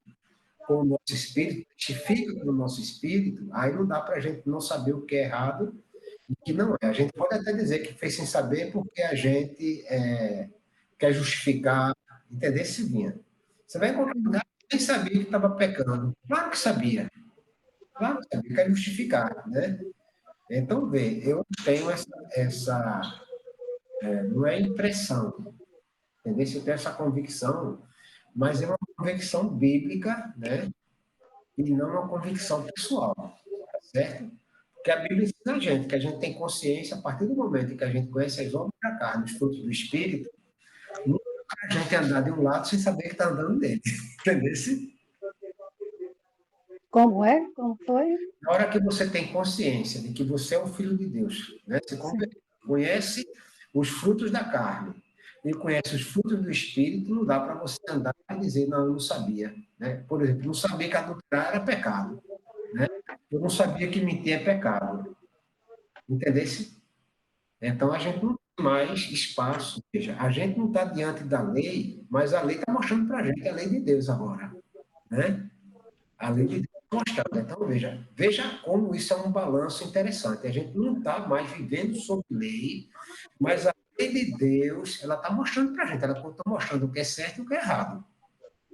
com o nosso Espírito, testifica com o nosso Espírito, aí não dá para a gente não saber o que é errado e o que não é. A gente pode até dizer que fez sem saber porque a gente quer justificar, entender se vinha. Você vai encontrar um cara que nem sabia que estava pecando. Claro que sabia. Claro que sabia, quer justificar, né? Então, vê, eu tenho não é impressão, entendeu? Eu tenho essa convicção, mas é uma convicção bíblica, né? E não uma convicção pessoal, tá certo? Porque a Bíblia ensina a gente que a gente tem consciência a partir do momento em que a gente conhece as obras da carne, os frutos do Espírito, não dá pra gente andar de um lado sem saber que está andando dele, entendeu? Como é? Como foi? Na hora que você tem consciência de que você é um filho de Deus, né? Você conhece os frutos da carne e conhece os frutos do Espírito, não dá para você andar e dizer, não, eu não sabia. Né? Por exemplo, não sabia que adulterar era pecado. Né? Eu não sabia que mentir é pecado. Entendesse? Então, a gente não tem mais espaço. Veja, a gente não está diante da lei, mas a lei está mostrando para a gente a lei de Deus agora. Né? A lei de Deus mostrada. Então, veja como isso é um balanço interessante. A gente não está mais vivendo sob lei, mas a lei de Deus, ela está mostrando para a gente, ela está mostrando o que é certo e o que é errado.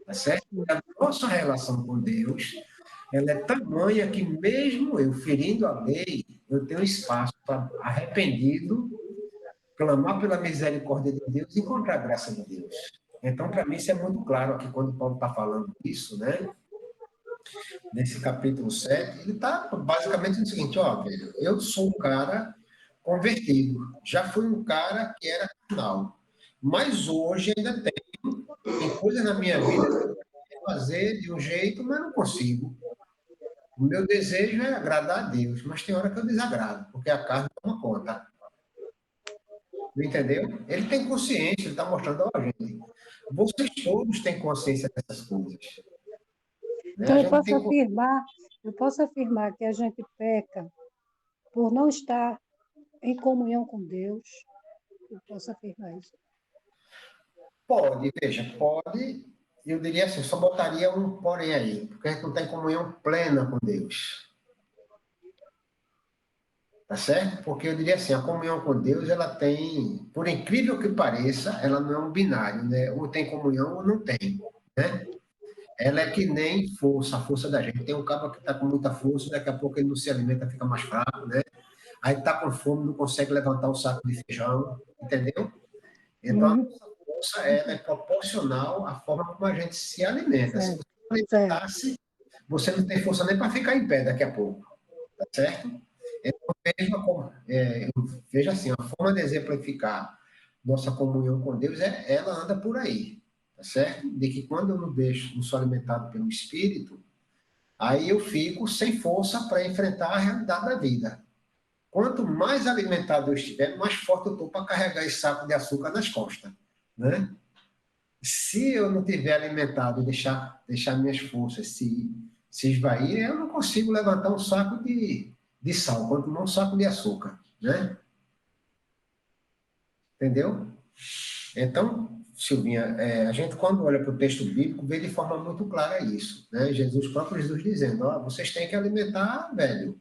Tá certo? A nossa relação com Deus, ela é tamanha que mesmo eu ferindo a lei, eu tenho espaço para arrependido, clamar pela misericórdia de Deus e encontrar a graça de Deus. Então, para mim, isso é muito claro aqui quando Paulo está falando isso, né? Nesse capítulo 7, ele está basicamente no seguinte, ó, velho, eu sou um cara convertido, já fui um cara que era carnal, mas hoje ainda tem coisa na minha vida que eu quero fazer de um jeito, mas não consigo. O meu desejo é agradar a Deus, mas tem hora que eu desagrado, porque a carne toma conta. Entendeu? Ele tem consciência, ele está mostrando a gente. Vocês todos têm consciência dessas coisas. Né? Então, A gente tem eu posso afirmar que a gente peca por não estar em comunhão com Deus. Eu posso afirmar isso. Pode, veja, pode. Eu diria assim, só botaria um porém aí, porque a gente não tem comunhão plena com Deus. Tá certo? Porque eu diria assim, a comunhão com Deus, ela tem, por incrível que pareça, ela não é um binário, né? Ou tem comunhão ou não tem, né? Ela é que nem força, a força da gente. Tem um cara que está com muita força, daqui a pouco ele não se alimenta, fica mais fraco, né? Aí está com fome, não consegue levantar um saco de feijão, entendeu? Então, a nossa força ela é proporcional à forma como a gente se alimenta. Se você não alimentasse, você não tem força nem para ficar em pé daqui a pouco, tá certo? Então, veja assim, a forma de exemplificar nossa comunhão com Deus, ela anda por aí, tá certo? De que quando eu não sou alimentado pelo Espírito, aí eu fico sem força para enfrentar a realidade da vida. Quanto mais alimentado eu estiver, mais forte eu estou para carregar esse saco de açúcar nas costas, né? Se eu não tiver alimentado e deixar minhas forças se esvaírem, eu não consigo levantar um saco de sal, quanto não um saco de açúcar, né? Entendeu? Então, Silvinha, a gente quando olha para o texto bíblico, vê de forma muito clara isso, né? Próprio Jesus dizendo, ó, vocês têm que alimentar, velho,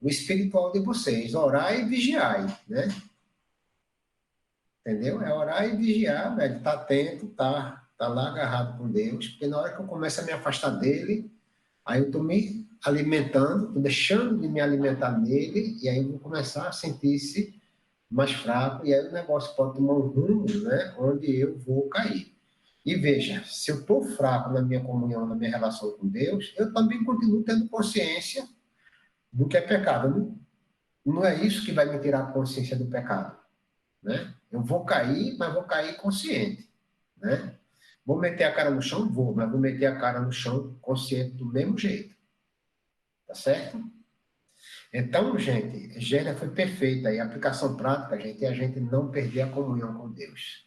o espiritual de vocês, orar e vigiar, né? Entendeu? É orar e vigiar, velho, tá atento, tá lá agarrado com Deus, porque na hora que eu começo a me afastar dele, aí eu tô me alimentando, tô deixando de me alimentar nele, e aí eu vou começar a sentir-se mais fraco, e aí o negócio pode tomar um rumo, né, onde eu vou cair. E veja, se eu estou fraco na minha comunhão, na minha relação com Deus, eu também continuo tendo consciência do que é pecado. Não é isso que vai me tirar a consciência do pecado, né? Eu vou cair, mas vou cair consciente, né? Vou meter a cara no chão? Vou, mas vou meter a cara no chão consciente do mesmo jeito, tá certo? Então, gente, Gênia foi perfeita. E a aplicação prática, gente, é a gente não perder a comunhão com Deus.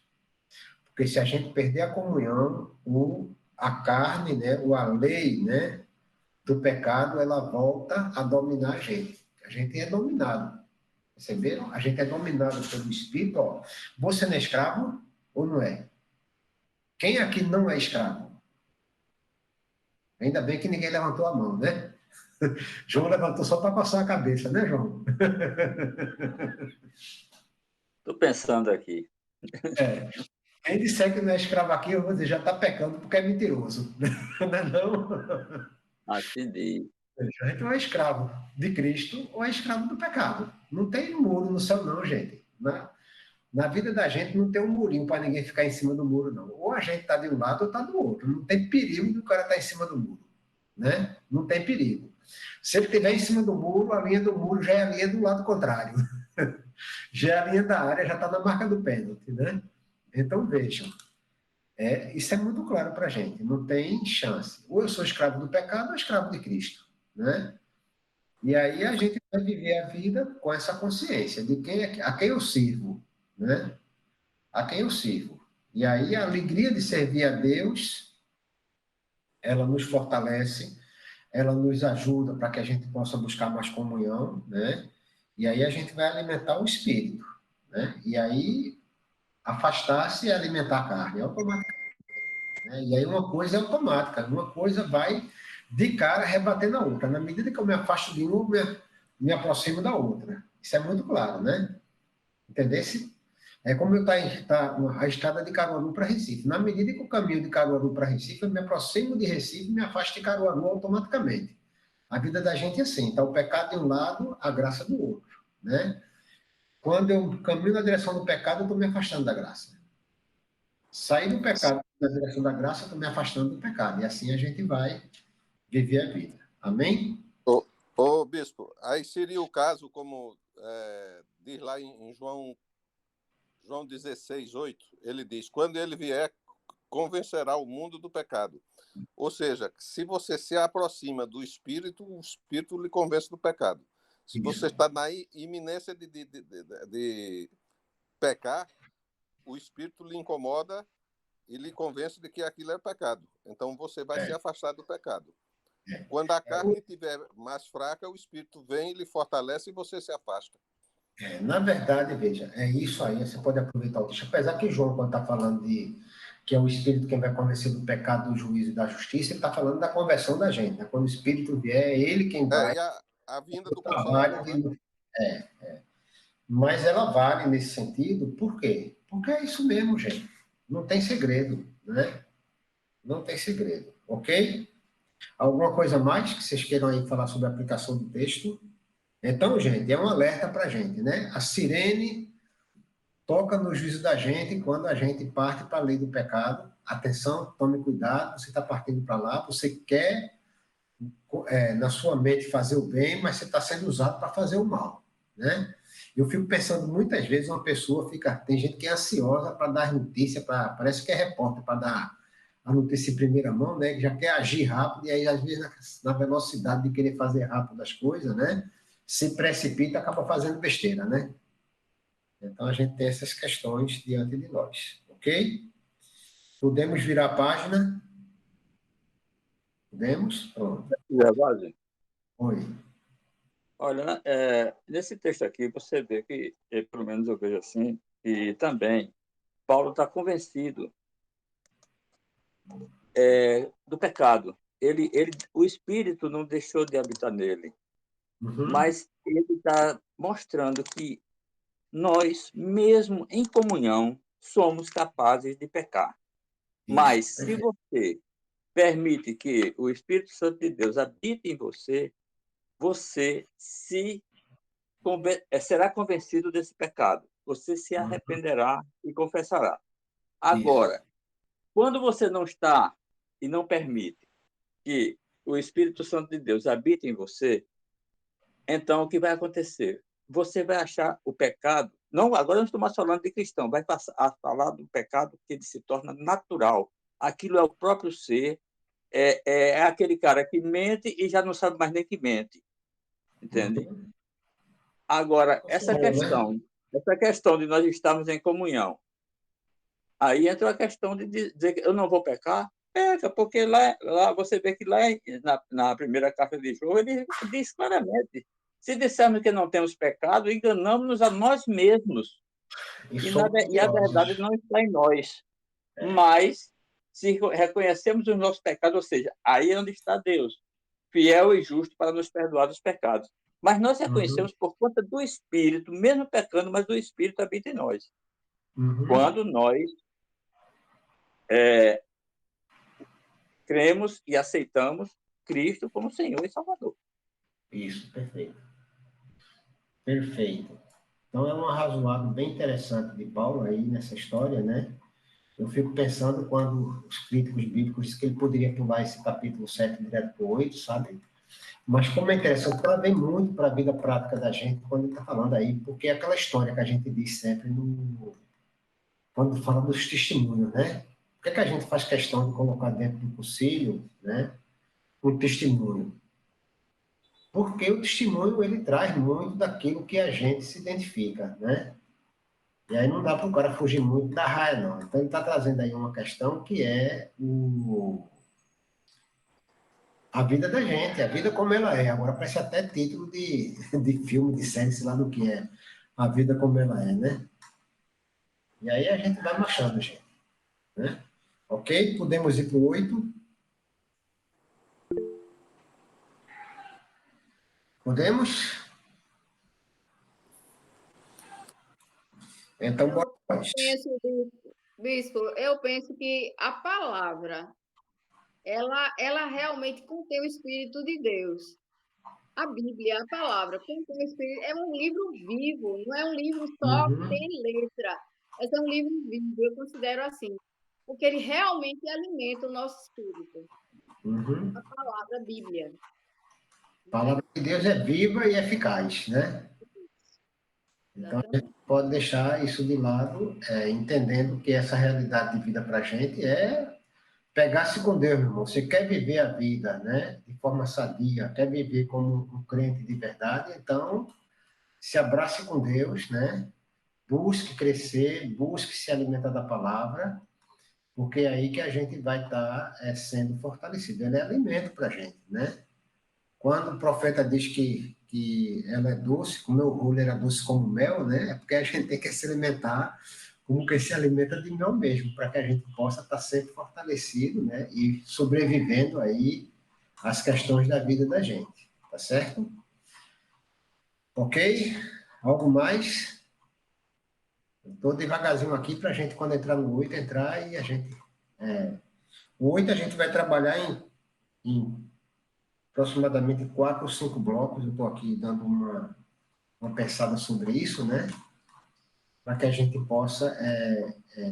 Porque se a gente perder a comunhão, a carne, né, a lei, né, do pecado, ela volta a dominar a gente. A gente é dominado. Perceberam? A gente é dominado pelo Espírito. Ó. Você não é escravo ou não é? Quem aqui não é escravo? Ainda bem que ninguém levantou a mão, né? João levantou só para passar a cabeça, né, João? Estou pensando aqui. É. Quem disser que não é escravo aqui, eu vou dizer, já está pecando porque é mentiroso. Não é não? Entendi. A gente ou é escravo de Cristo ou é escravo do pecado. Não tem muro no céu, não, gente. Na vida da gente não tem um murinho para ninguém ficar em cima do muro, não. Ou a gente está de um lado ou está do outro. Não tem perigo de o cara estar em cima do muro. Né? Não tem perigo. Se ele estiver em cima do muro, a linha do muro já é a linha do lado contrário. Já é a linha da área, já está na marca do pênalti. Né? Então, vejam. Isso é muito claro para a gente. Não tem chance. Ou eu sou escravo do pecado ou escravo de Cristo. Né? E aí a gente vai viver a vida com essa consciência de a quem eu sirvo, né? A quem eu sirvo. E aí a alegria de servir a Deus, ela nos fortalece, ela nos ajuda para que a gente possa buscar mais comunhão, né? E aí a gente vai alimentar o espírito, né? E aí afastar-se e alimentar a carne, automaticamente. Né? E aí uma coisa é automática, uma coisa vai de cara rebatendo a outra. Na medida que eu me afasto de uma, me aproximo da outra. Isso é muito claro, né? Entendesse? É como eu tá a estrada de Caruaru para Recife. Na medida que o caminho de Caruaru para Recife, eu me aproximo de Recife e me afasto de Caruaru automaticamente. A vida da gente é assim, está o pecado de um lado, a graça do outro, né? Quando eu caminho na direção do pecado, eu estou me afastando da graça. Sair do pecado na direção da graça, eu estou me afastando do pecado. E assim a gente vai viver a vida. Amém? Ô, bispo, aí seria o caso, como diz lá em João 16, 8, ele diz, quando ele vier, convencerá o mundo do pecado. Ou seja, se você se aproxima do Espírito, o Espírito lhe convence do pecado. Se você está na iminência de pecar, o Espírito lhe incomoda e lhe convence de que aquilo é pecado. Então você vai se afastar do pecado. Quando a carne estiver mais fraca, o Espírito vem, lhe fortalece e você se afasta. Na verdade, veja, é isso aí, você pode aproveitar o texto. Apesar que João, quando está falando que é o Espírito quem vai convencer do pecado, do juízo e da justiça, ele está falando da conversão da gente. Né? Quando o Espírito vier, é ele quem vai. E a vinda do Trabalho Consolador, né? Mas ela vale nesse sentido, por quê? Porque é isso mesmo, gente. Não tem segredo, né? Não tem segredo, ok? Alguma coisa mais que vocês queiram aí falar sobre a aplicação do texto? Então, gente, é um alerta para a gente, né? A sirene toca no juízo da gente quando a gente parte para a lei do pecado. Atenção, tome cuidado, você está partindo para lá, você quer, na sua mente, fazer o bem, mas você está sendo usado para fazer o mal, né? Eu fico pensando, muitas vezes, uma pessoa tem gente que é ansiosa para dar notícia, parece que é repórter, para dar a notícia em primeira mão, né? Que já quer agir rápido, e aí, às vezes, na velocidade de querer fazer rápido as coisas, né? Se precipita, acaba fazendo besteira, né? Então, a gente tem essas questões diante de nós, ok? Podemos virar a página? Podemos? Pronto. Verdade. Oi. Olha, nesse texto aqui, você vê que, pelo menos eu vejo assim, e também Paulo está convencido do pecado. O Espírito não deixou de habitar nele, mas ele está mostrando que nós, mesmo em comunhão, somos capazes de pecar. Mas se você permite que o Espírito Santo de Deus habite em você, você será convencido desse pecado. Você se arrependerá e confessará. Agora, quando você não está e não permite que o Espírito Santo de Deus habite em você, então o que vai acontecer? Você vai achar o pecado. Não, agora não estou mais falando de cristão, vai passar a falar do pecado que ele se torna natural. Aquilo é o próprio ser, é aquele cara que mente e já não sabe mais nem que mente. Entende? Agora, Né? essa questão de nós estarmos em comunhão, aí entra a questão de dizer que eu não vou pecar. Peca, porque lá você vê que lá na primeira carta de João, ele diz claramente: se dissermos que não temos pecado, enganamos-nos a nós mesmos. E E a verdade não está em nós. Mas, se reconhecemos os nossos pecados, ou seja, aí é onde está Deus, fiel e justo para nos perdoar os pecados. Mas nós reconhecemos por conta do Espírito, mesmo pecando, mas o Espírito habita em nós. Quando nós cremos e aceitamos Cristo como Senhor e Salvador. Isso, perfeito. Perfeito. Então, é um arrazoado bem interessante de Paulo aí nessa história, né? Eu fico pensando quando os críticos bíblicos dizem que ele poderia pular esse capítulo 7 direto para o 8, sabe? Mas como é interessante, ela vem muito para a vida prática da gente quando está falando aí, porque é aquela história que a gente diz sempre quando fala dos testemunhos, né? Por que a gente faz questão de colocar dentro do concílio, né, um testemunho? Porque o testemunho, ele traz muito daquilo que a gente se identifica, né? E aí não dá para o cara fugir muito da raia, não. Então ele está trazendo aí uma questão que é a vida da gente, a vida como ela é. Agora parece até título de filme, de série, sei lá do que é. A vida como ela é, né? E aí a gente vai marchando, gente. Né? Ok? Podemos ir para o 8. Podemos? Então, bora. Bispo, eu penso que a palavra, ela realmente contém o Espírito de Deus. A Bíblia, a palavra, contém o Espírito, é um livro vivo, não é um livro só que Uhum, tem letra, mas é um livro vivo, eu considero assim, porque ele realmente alimenta o nosso espírito, uhum. a palavra, a Bíblia. A palavra de Deus é viva e eficaz, né? Então, a gente Exatamente. pode deixar isso de lado, entendendo que essa realidade de vida para a gente é pegar-se com Deus, meu irmão. Você quer viver a vida, né, de forma sadia, quer viver como um crente de verdade, então se abrace com Deus, né? Busque crescer, busque se alimentar da palavra, porque é aí que a gente vai estar sendo fortalecido. Ele é alimento para a gente, né? Quando o profeta diz que ela é doce, como o rolo era doce como mel, né? É porque a gente tem que se alimentar como que se alimenta de mel mesmo, para que a gente possa estar sempre fortalecido, né? E sobrevivendo aí às questões da vida da gente, tá certo? Ok? Algo mais? Estou devagarzinho aqui para a gente, quando entrar no 8 entrar e a gente... O 8 a gente vai trabalhar em aproximadamente 4 ou 5 blocos. Eu estou aqui dando uma pensada sobre isso, né? Para que a gente possa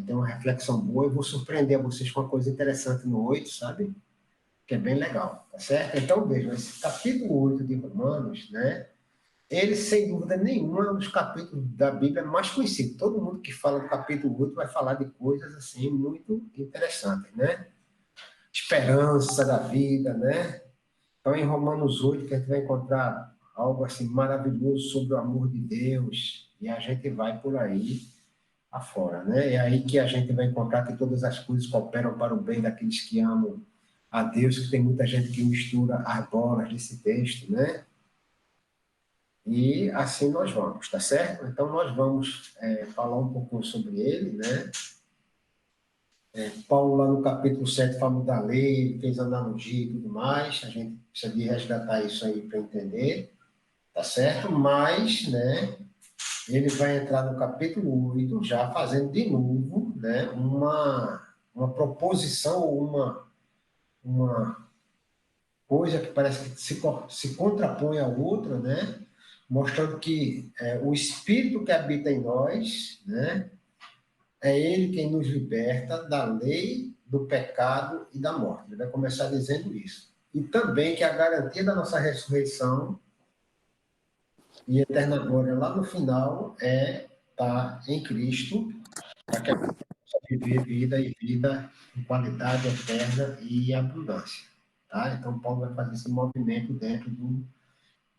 ter uma reflexão boa. Eu vou surpreender vocês com uma coisa interessante no 8, sabe? Que é bem legal, tá certo? Então, vejam, esse capítulo 8 de Romanos, né? Ele, sem dúvida nenhuma, é um dos capítulos da Bíblia mais conhecidos. Todo mundo que fala do capítulo 8 vai falar de coisas, assim, muito interessantes, né? Esperança da vida, né? Então, em Romanos 8, que a gente vai encontrar algo, assim, maravilhoso sobre o amor de Deus, e a gente vai por aí afora, né? É aí que a gente vai encontrar que todas as coisas cooperam para o bem daqueles que amam a Deus, que tem muita gente que mistura as bolas desse texto, né? E assim nós vamos, tá certo? Então nós vamos falar um pouco sobre ele, né? Paulo lá no capítulo 7 fala da lei, fez analogia e tudo mais, a gente precisa de resgatar isso aí para entender, tá certo? Mas, né, ele vai entrar no capítulo 8 já fazendo de novo, né, uma proposição, uma coisa que parece que se contrapõe à outra, né, mostrando que o Espírito que habita em nós, né, é Ele quem nos liberta da lei, do pecado e da morte. Ele vai começar dizendo isso. E também que a garantia da nossa ressurreição e eterna glória lá no final é estar em Cristo, para que a gente possa viver vida e vida em qualidade eterna e abundância. Tá? Então, Paulo vai fazer esse movimento dentro do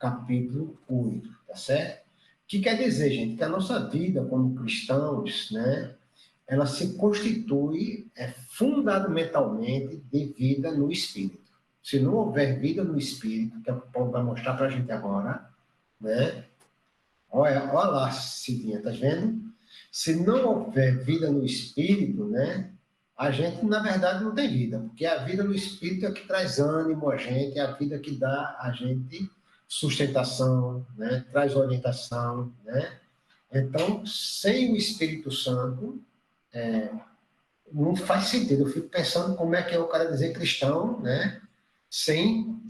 capítulo 8, tá certo? que quer dizer, gente, que a nossa vida como cristãos, né, ela se constitui fundamentalmente de vida no Espírito. Se não houver vida no Espírito, que o Paulo vai mostrar para a gente agora, né? Olha lá, Cidinha, tá vendo? Se não houver vida no Espírito, né? A gente, na verdade, não tem vida, porque a vida no Espírito é que traz ânimo a gente, é a vida que dá a gente sustentação, né? Traz orientação, né? Então, sem o Espírito Santo, não faz sentido. Eu fico pensando como é que é o cara dizer cristão, né? Sem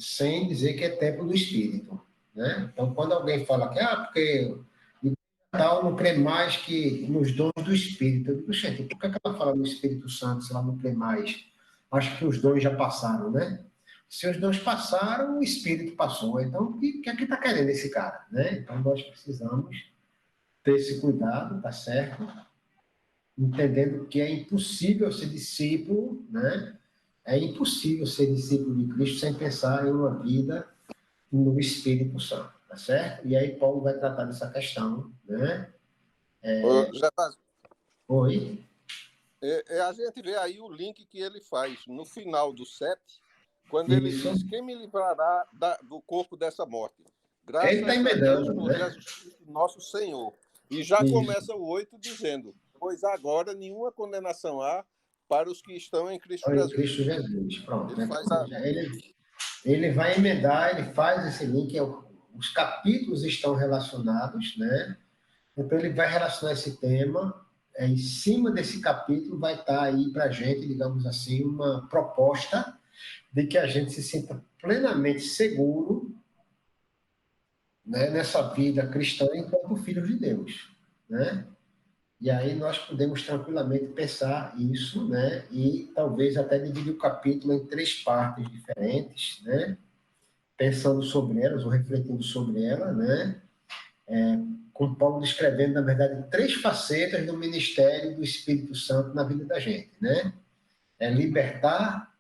dizer que é templo do Espírito, né? Então, quando alguém fala que, porque tal não crê mais que nos dons do Espírito, eu digo, gente, por que ela fala no Espírito Santo se ela não crê mais? Acho que os dons já passaram, né? Se os dons passaram, o Espírito passou. Então, o que é que está querendo esse cara, né? Então, nós precisamos ter esse cuidado, tá certo? Entendendo que é impossível ser discípulo, né? É impossível ser discípulo de Cristo sem pensar em uma vida no Espírito Santo, tá certo? E aí Paulo vai tratar dessa questão, né? Gervásio, Oi? a gente vê aí o link que ele faz no final do 7, quando ele Isso. diz: quem me livrará do corpo dessa morte? Ele está Graças a Deus emendando, por né? Jesus Cristo, nosso Senhor. E já Isso. começa o 8 dizendo: pois agora nenhuma condenação há para os que estão em Cristo Em Jesus. Cristo Jesus, pronto. Ele faz a... Ele vai emendar, ele faz esse link, os capítulos estão relacionados, né? Então ele vai relacionar esse tema, em cima desse capítulo vai estar aí para a gente, digamos assim, uma proposta de que a gente se sinta plenamente seguro, né, nessa vida cristã enquanto filhos de Deus, né? E aí nós podemos tranquilamente pensar isso, né? E talvez até dividir o capítulo em 3 partes diferentes, né? Pensando sobre elas ou refletindo sobre elas, né? Com Paulo descrevendo, na verdade, 3 facetas do ministério do Espírito Santo na vida da gente, né? É libertar,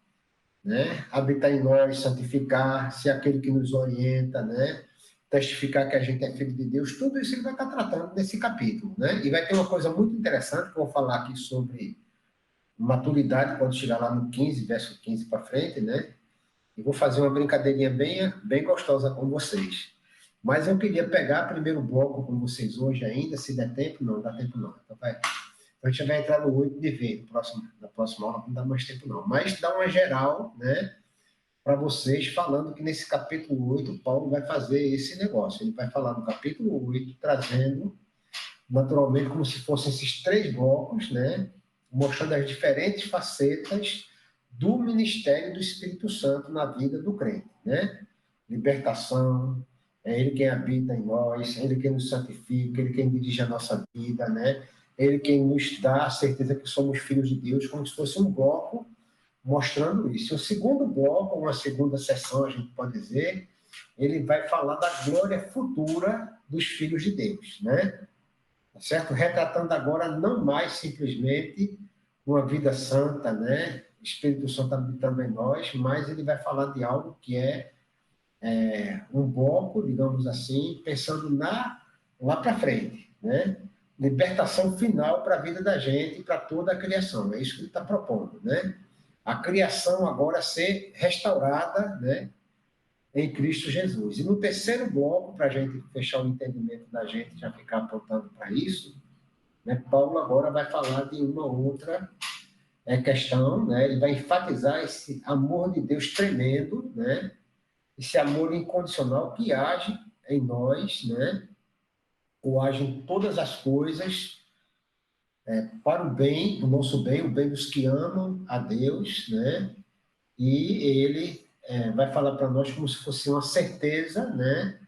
né? Habitar em nós, santificar, ser aquele que nos orienta, né? Testificar que a gente é filho de Deus, tudo isso ele vai estar tratando nesse capítulo, né? E vai ter uma coisa muito interessante que eu vou falar aqui sobre maturidade quando chegar lá no 15, verso 15 para frente, né? E vou fazer uma brincadeirinha bem gostosa com vocês. Mas eu queria pegar primeiro bloco com vocês hoje ainda, se der tempo, não dá tempo não. Então a gente vai entrar no 8 de ver, na próxima aula não dá mais tempo não. Mas dá uma geral, né? Para vocês, falando que nesse capítulo 8, Paulo vai fazer esse negócio. Ele vai falar no capítulo 8, trazendo, naturalmente, como se fossem esses 3 blocos, né? Mostrando as diferentes facetas do ministério do Espírito Santo na vida do crente, né? Libertação, é Ele quem habita em nós, é Ele quem nos santifica, Ele quem dirige a nossa vida, né? É Ele quem nos dá a certeza que somos filhos de Deus, como se fosse um bloco mostrando isso. O segundo bloco, uma segunda sessão, a gente pode dizer, ele vai falar da glória futura dos filhos de Deus, né? Certo? Retratando agora não mais simplesmente uma vida santa, né? Espírito Santo habitando em nós, mas ele vai falar de algo que é um bloco, digamos assim, pensando lá para frente, né? Libertação final para a vida da gente e para toda a criação. É isso que ele está propondo, né? A criação agora ser restaurada, né, em Cristo Jesus. E no terceiro bloco, para a gente fechar o entendimento da gente, já ficar apontando para isso, né, Paulo agora vai falar de uma outra questão, né, ele vai enfatizar esse amor de Deus tremendo, né, esse amor incondicional que age em nós, né, ou age em todas as coisas, para o bem, o nosso bem, o bem dos que amam a Deus, né, e ele vai falar para nós como se fosse uma certeza, né,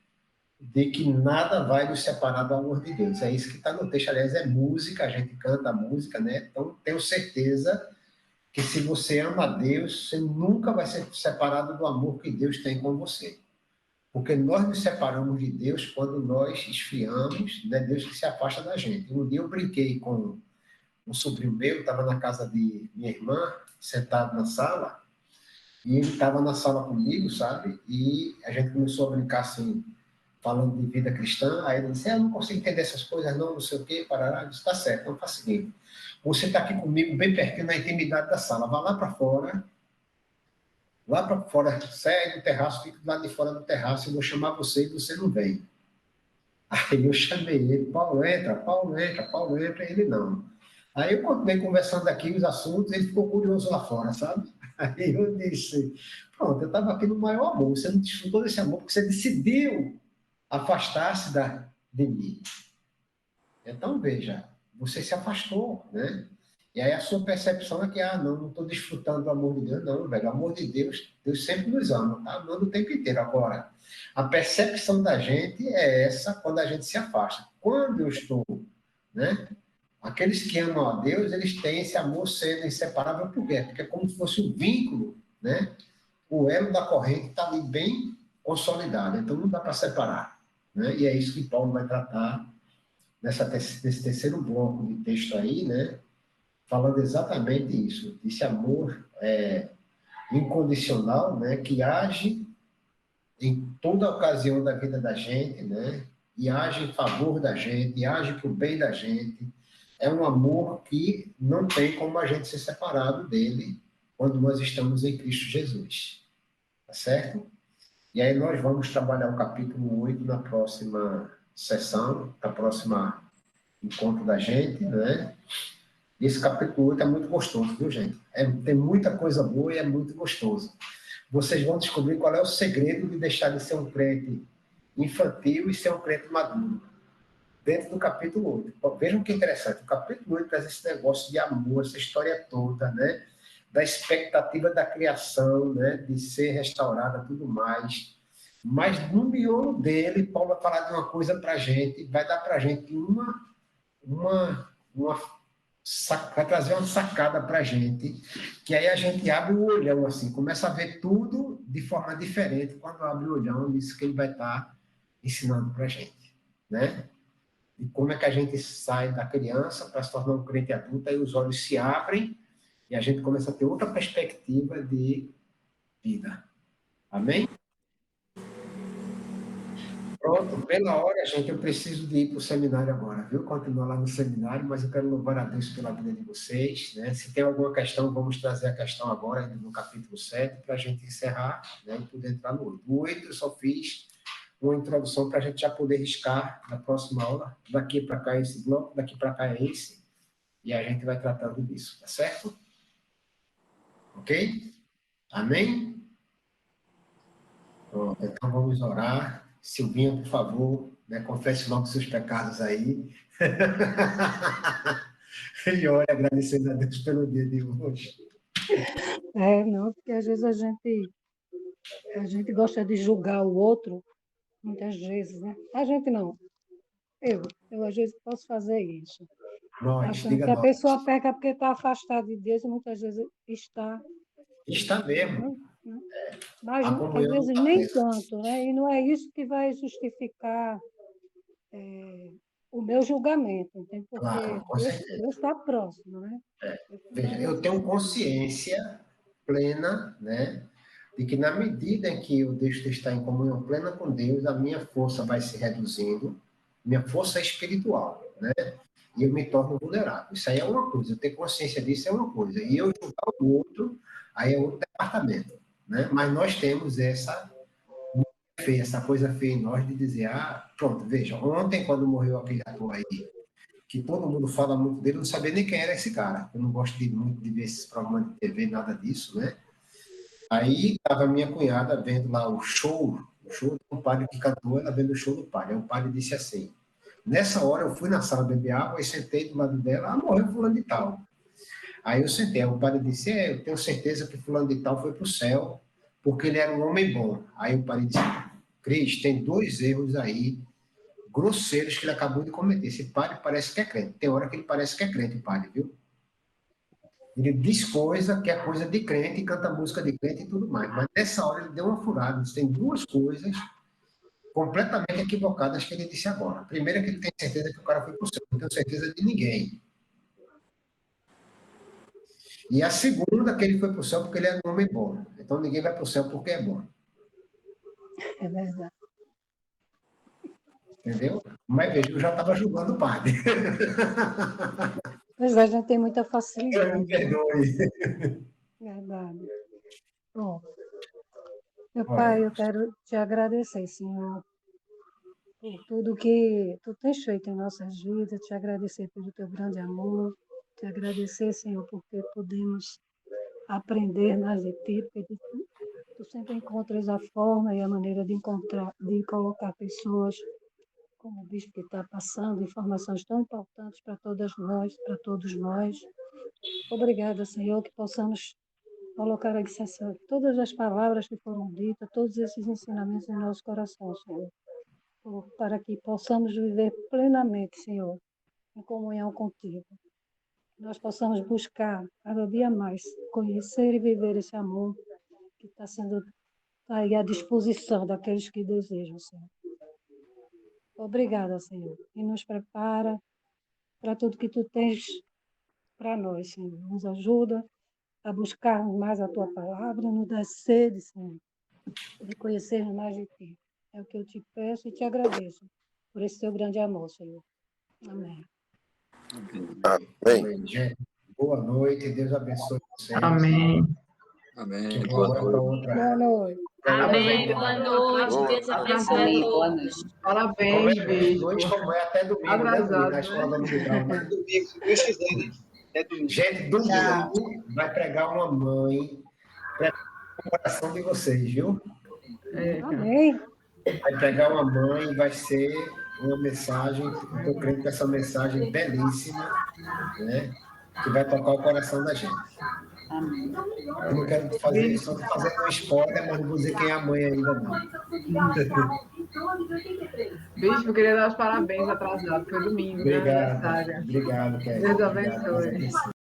de que nada vai nos separar do amor de Deus. É isso que está no texto. Aliás, é música, a gente canta a música, né? Então, tenho certeza que se você ama a Deus, você nunca vai ser separado do amor que Deus tem com você. Porque nós nos separamos de Deus quando nós esfriamos, né? Deus que se afasta da gente. Um dia eu brinquei com um sobrinho meu, estava na casa de minha irmã, sentado na sala, e ele estava na sala comigo, sabe? E a gente começou a brincar assim, falando de vida cristã, aí ele disse, eu não consigo entender essas coisas não, não sei o quê, parará. Eu disse, tá certo, então faz o seguinte, você está aqui comigo, bem pertinho, na intimidade da sala, vá lá para fora, sai do terraço, fica do lado de fora do terraço, eu vou chamar você e você não vem. Aí eu chamei ele, Paulo, entra, Paulo, entra, Paulo, entra, ele não. Aí eu continuei conversando aqui os assuntos, ele ficou curioso lá fora, sabe? Aí eu disse, pronto, eu estava aqui no maior amor, você não desfrutou desse amor, porque você decidiu afastar-se de mim. Então, veja, você se afastou, né? E aí a sua percepção é que, não estou desfrutando do amor de Deus. Não, velho, o amor de Deus, Deus sempre nos ama, tá amando o tempo inteiro. Agora, a percepção da gente é essa quando a gente se afasta. Quando eu estou, né? Aqueles que amam a Deus, eles têm esse amor sendo inseparável, por quê? Porque é como se fosse um vínculo, né? O elo da corrente está ali bem consolidado, então não dá para separar, né? E é isso que Paulo vai tratar nesse terceiro bloco de texto aí, né? Falando exatamente isso, desse amor incondicional, né? Que age em toda ocasião da vida da gente, né? E age em favor da gente, e age para o bem da gente. É um amor que não tem como a gente ser separado dele quando nós estamos em Cristo Jesus. Tá certo? E aí nós vamos trabalhar o capítulo 8 na próxima sessão, na próxima encontro da gente, né? E esse capítulo 8 é muito gostoso, viu, gente? Tem muita coisa boa e é muito gostoso. Vocês vão descobrir qual é o segredo de deixar de ser um crente infantil e ser um crente maduro. Dentro do capítulo 8. Vejam que interessante. O capítulo 8 traz esse negócio de amor, essa história toda, né? Da expectativa da criação, né? De ser restaurada, tudo mais. Mas no miolo dele, Paulo vai falar de uma coisa para a gente, vai dar para a gente vai trazer uma sacada para a gente, que aí a gente abre o olhão, assim, começa a ver tudo de forma diferente quando abre o olhão, isso que ele vai estar ensinando para a gente, né? E como é que a gente sai da criança para se tornar um crente adulto, aí os olhos se abrem e a gente começa a ter outra perspectiva de vida. Amém? Pronto, pela hora, gente, eu preciso de ir para o seminário agora, viu? Continuar lá no seminário, mas eu quero louvar a Deus pela vida de vocês, né? Se tem alguma questão, vamos trazer a questão agora, no capítulo 7, para a gente encerrar, né? E poder entrar no 8. O 8 eu só fiz uma introdução para a gente já poder riscar na próxima aula, daqui para cá esse bloco, daqui para cá é esse, e a gente vai tratando disso, tá certo? Ok? Amém? Pronto, então vamos orar. Silvinha, por favor, né, confesse logo seus pecados aí. E ore agradecendo a Deus pelo dia de hoje. Não, porque às vezes a gente gosta de julgar o outro, muitas vezes, né? A gente não. Eu às vezes posso fazer isso. Nós, Achando diga que a nós. pessoa peca porque está afastada de Deus e muitas vezes está. Está mesmo. Né? Mas A às comunhão não vezes está nem mesmo. tanto, né? E não é isso que vai justificar o meu julgamento, entende? Claro, Porque com certeza. Deus está próximo, né? Veja, eu tenho consciência plena, né, de que na medida em que eu deixo de estar em comunhão plena com Deus, a minha força vai se reduzindo, minha força espiritual, né? E eu me torno vulnerável. Isso aí é uma coisa, eu ter consciência disso é uma coisa. E eu julgar o outro, aí é outro departamento, né? Mas nós temos essa coisa feia em nós de dizer, pronto, veja, ontem quando morreu aquele ator aí, que todo mundo fala muito dele, eu não sabia nem quem era esse cara. Eu não gosto muito de ver esses programas de TV, nada disso, né? Aí estava minha cunhada vendo lá o show do padre que cantou, ela vendo o show do padre. Aí o padre disse assim, nessa hora eu fui na sala beber água e sentei do lado dela, morreu fulano de tal. Aí eu sentei, aí o padre disse, eu tenho certeza que fulano de tal foi para o céu, porque ele era um homem bom. Aí o padre disse, Cris, tem 2 erros aí, grosseiros que ele acabou de cometer. Esse padre parece que é crente. Tem hora que ele parece que é crente, o padre, viu? Ele diz coisa que é coisa de crente, canta música de crente e tudo mais. Mas nessa hora ele deu uma furada. Tem 2 coisas completamente equivocadas que ele disse agora. A primeira é que ele tem certeza que o cara foi para o céu. Não tenho certeza de ninguém. E a segunda, que ele foi para o céu porque ele é um homem bom. Então ninguém vai para o céu porque é bom. É verdade. entendeu? Mas veja, eu já estava julgando o padre. Pois é, a gente tem muita Me facilidade. perdoe. Verdade. Bom, meu Olha, Pai, eu quero te agradecer, Senhor, por tudo que tu tens feito em nossas vidas, te agradecer pelo teu grande amor, te agradecer, Senhor, porque podemos aprender mais de ti, porque tu sempre encontras a forma e a maneira de encontrar, de colocar pessoas como o bispo que está passando, informações tão importantes para todas nós, para todos nós. Obrigada, Senhor, que possamos colocar todas as palavras que foram ditas, todos esses ensinamentos em nosso coração, Senhor, para que possamos viver plenamente, Senhor, em comunhão contigo. Nós possamos buscar cada dia mais conhecer e viver esse amor que está sendo aí à disposição daqueles que desejam, Senhor. Obrigada, Senhor, e nos prepara para tudo que tu tens para nós, Senhor. Nos ajuda a buscarmos mais a tua palavra, nos dá sede, Senhor, de conhecermos mais de ti. É o que eu te peço e te agradeço por esse teu grande amor, Senhor. Amém. Amém. gente, boa noite, Deus abençoe vocês. Amém. Amém. Boa Boa noite. noite. Boa noite. Amém. Boa noite. Boa. Deus abençoe a Amém. Boa todos. noite. Parabéns, Noite, bispo. como é até domingo, né, Atrasado, na escola né? dominical, né? Domingo, se Deus quiser, né? É domingo. Gente, domingo vai pregar uma mãe para o coração de vocês, viu? É, cara. Amém. Vai pregar uma mãe, vai ser uma mensagem, eu creio que essa mensagem é belíssima, né? Que vai tocar o coração da gente. Amém. Eu não quero fazer isso, só fazer um spoiler, mas não vou dizer quem é a mãe ainda não. Bispo, queria dar os parabéns atrasado. Foi domingo, meu Obrigado, aniversário. obrigado, Kevin. Deus Obrigado, abençoe. Deus abençoe.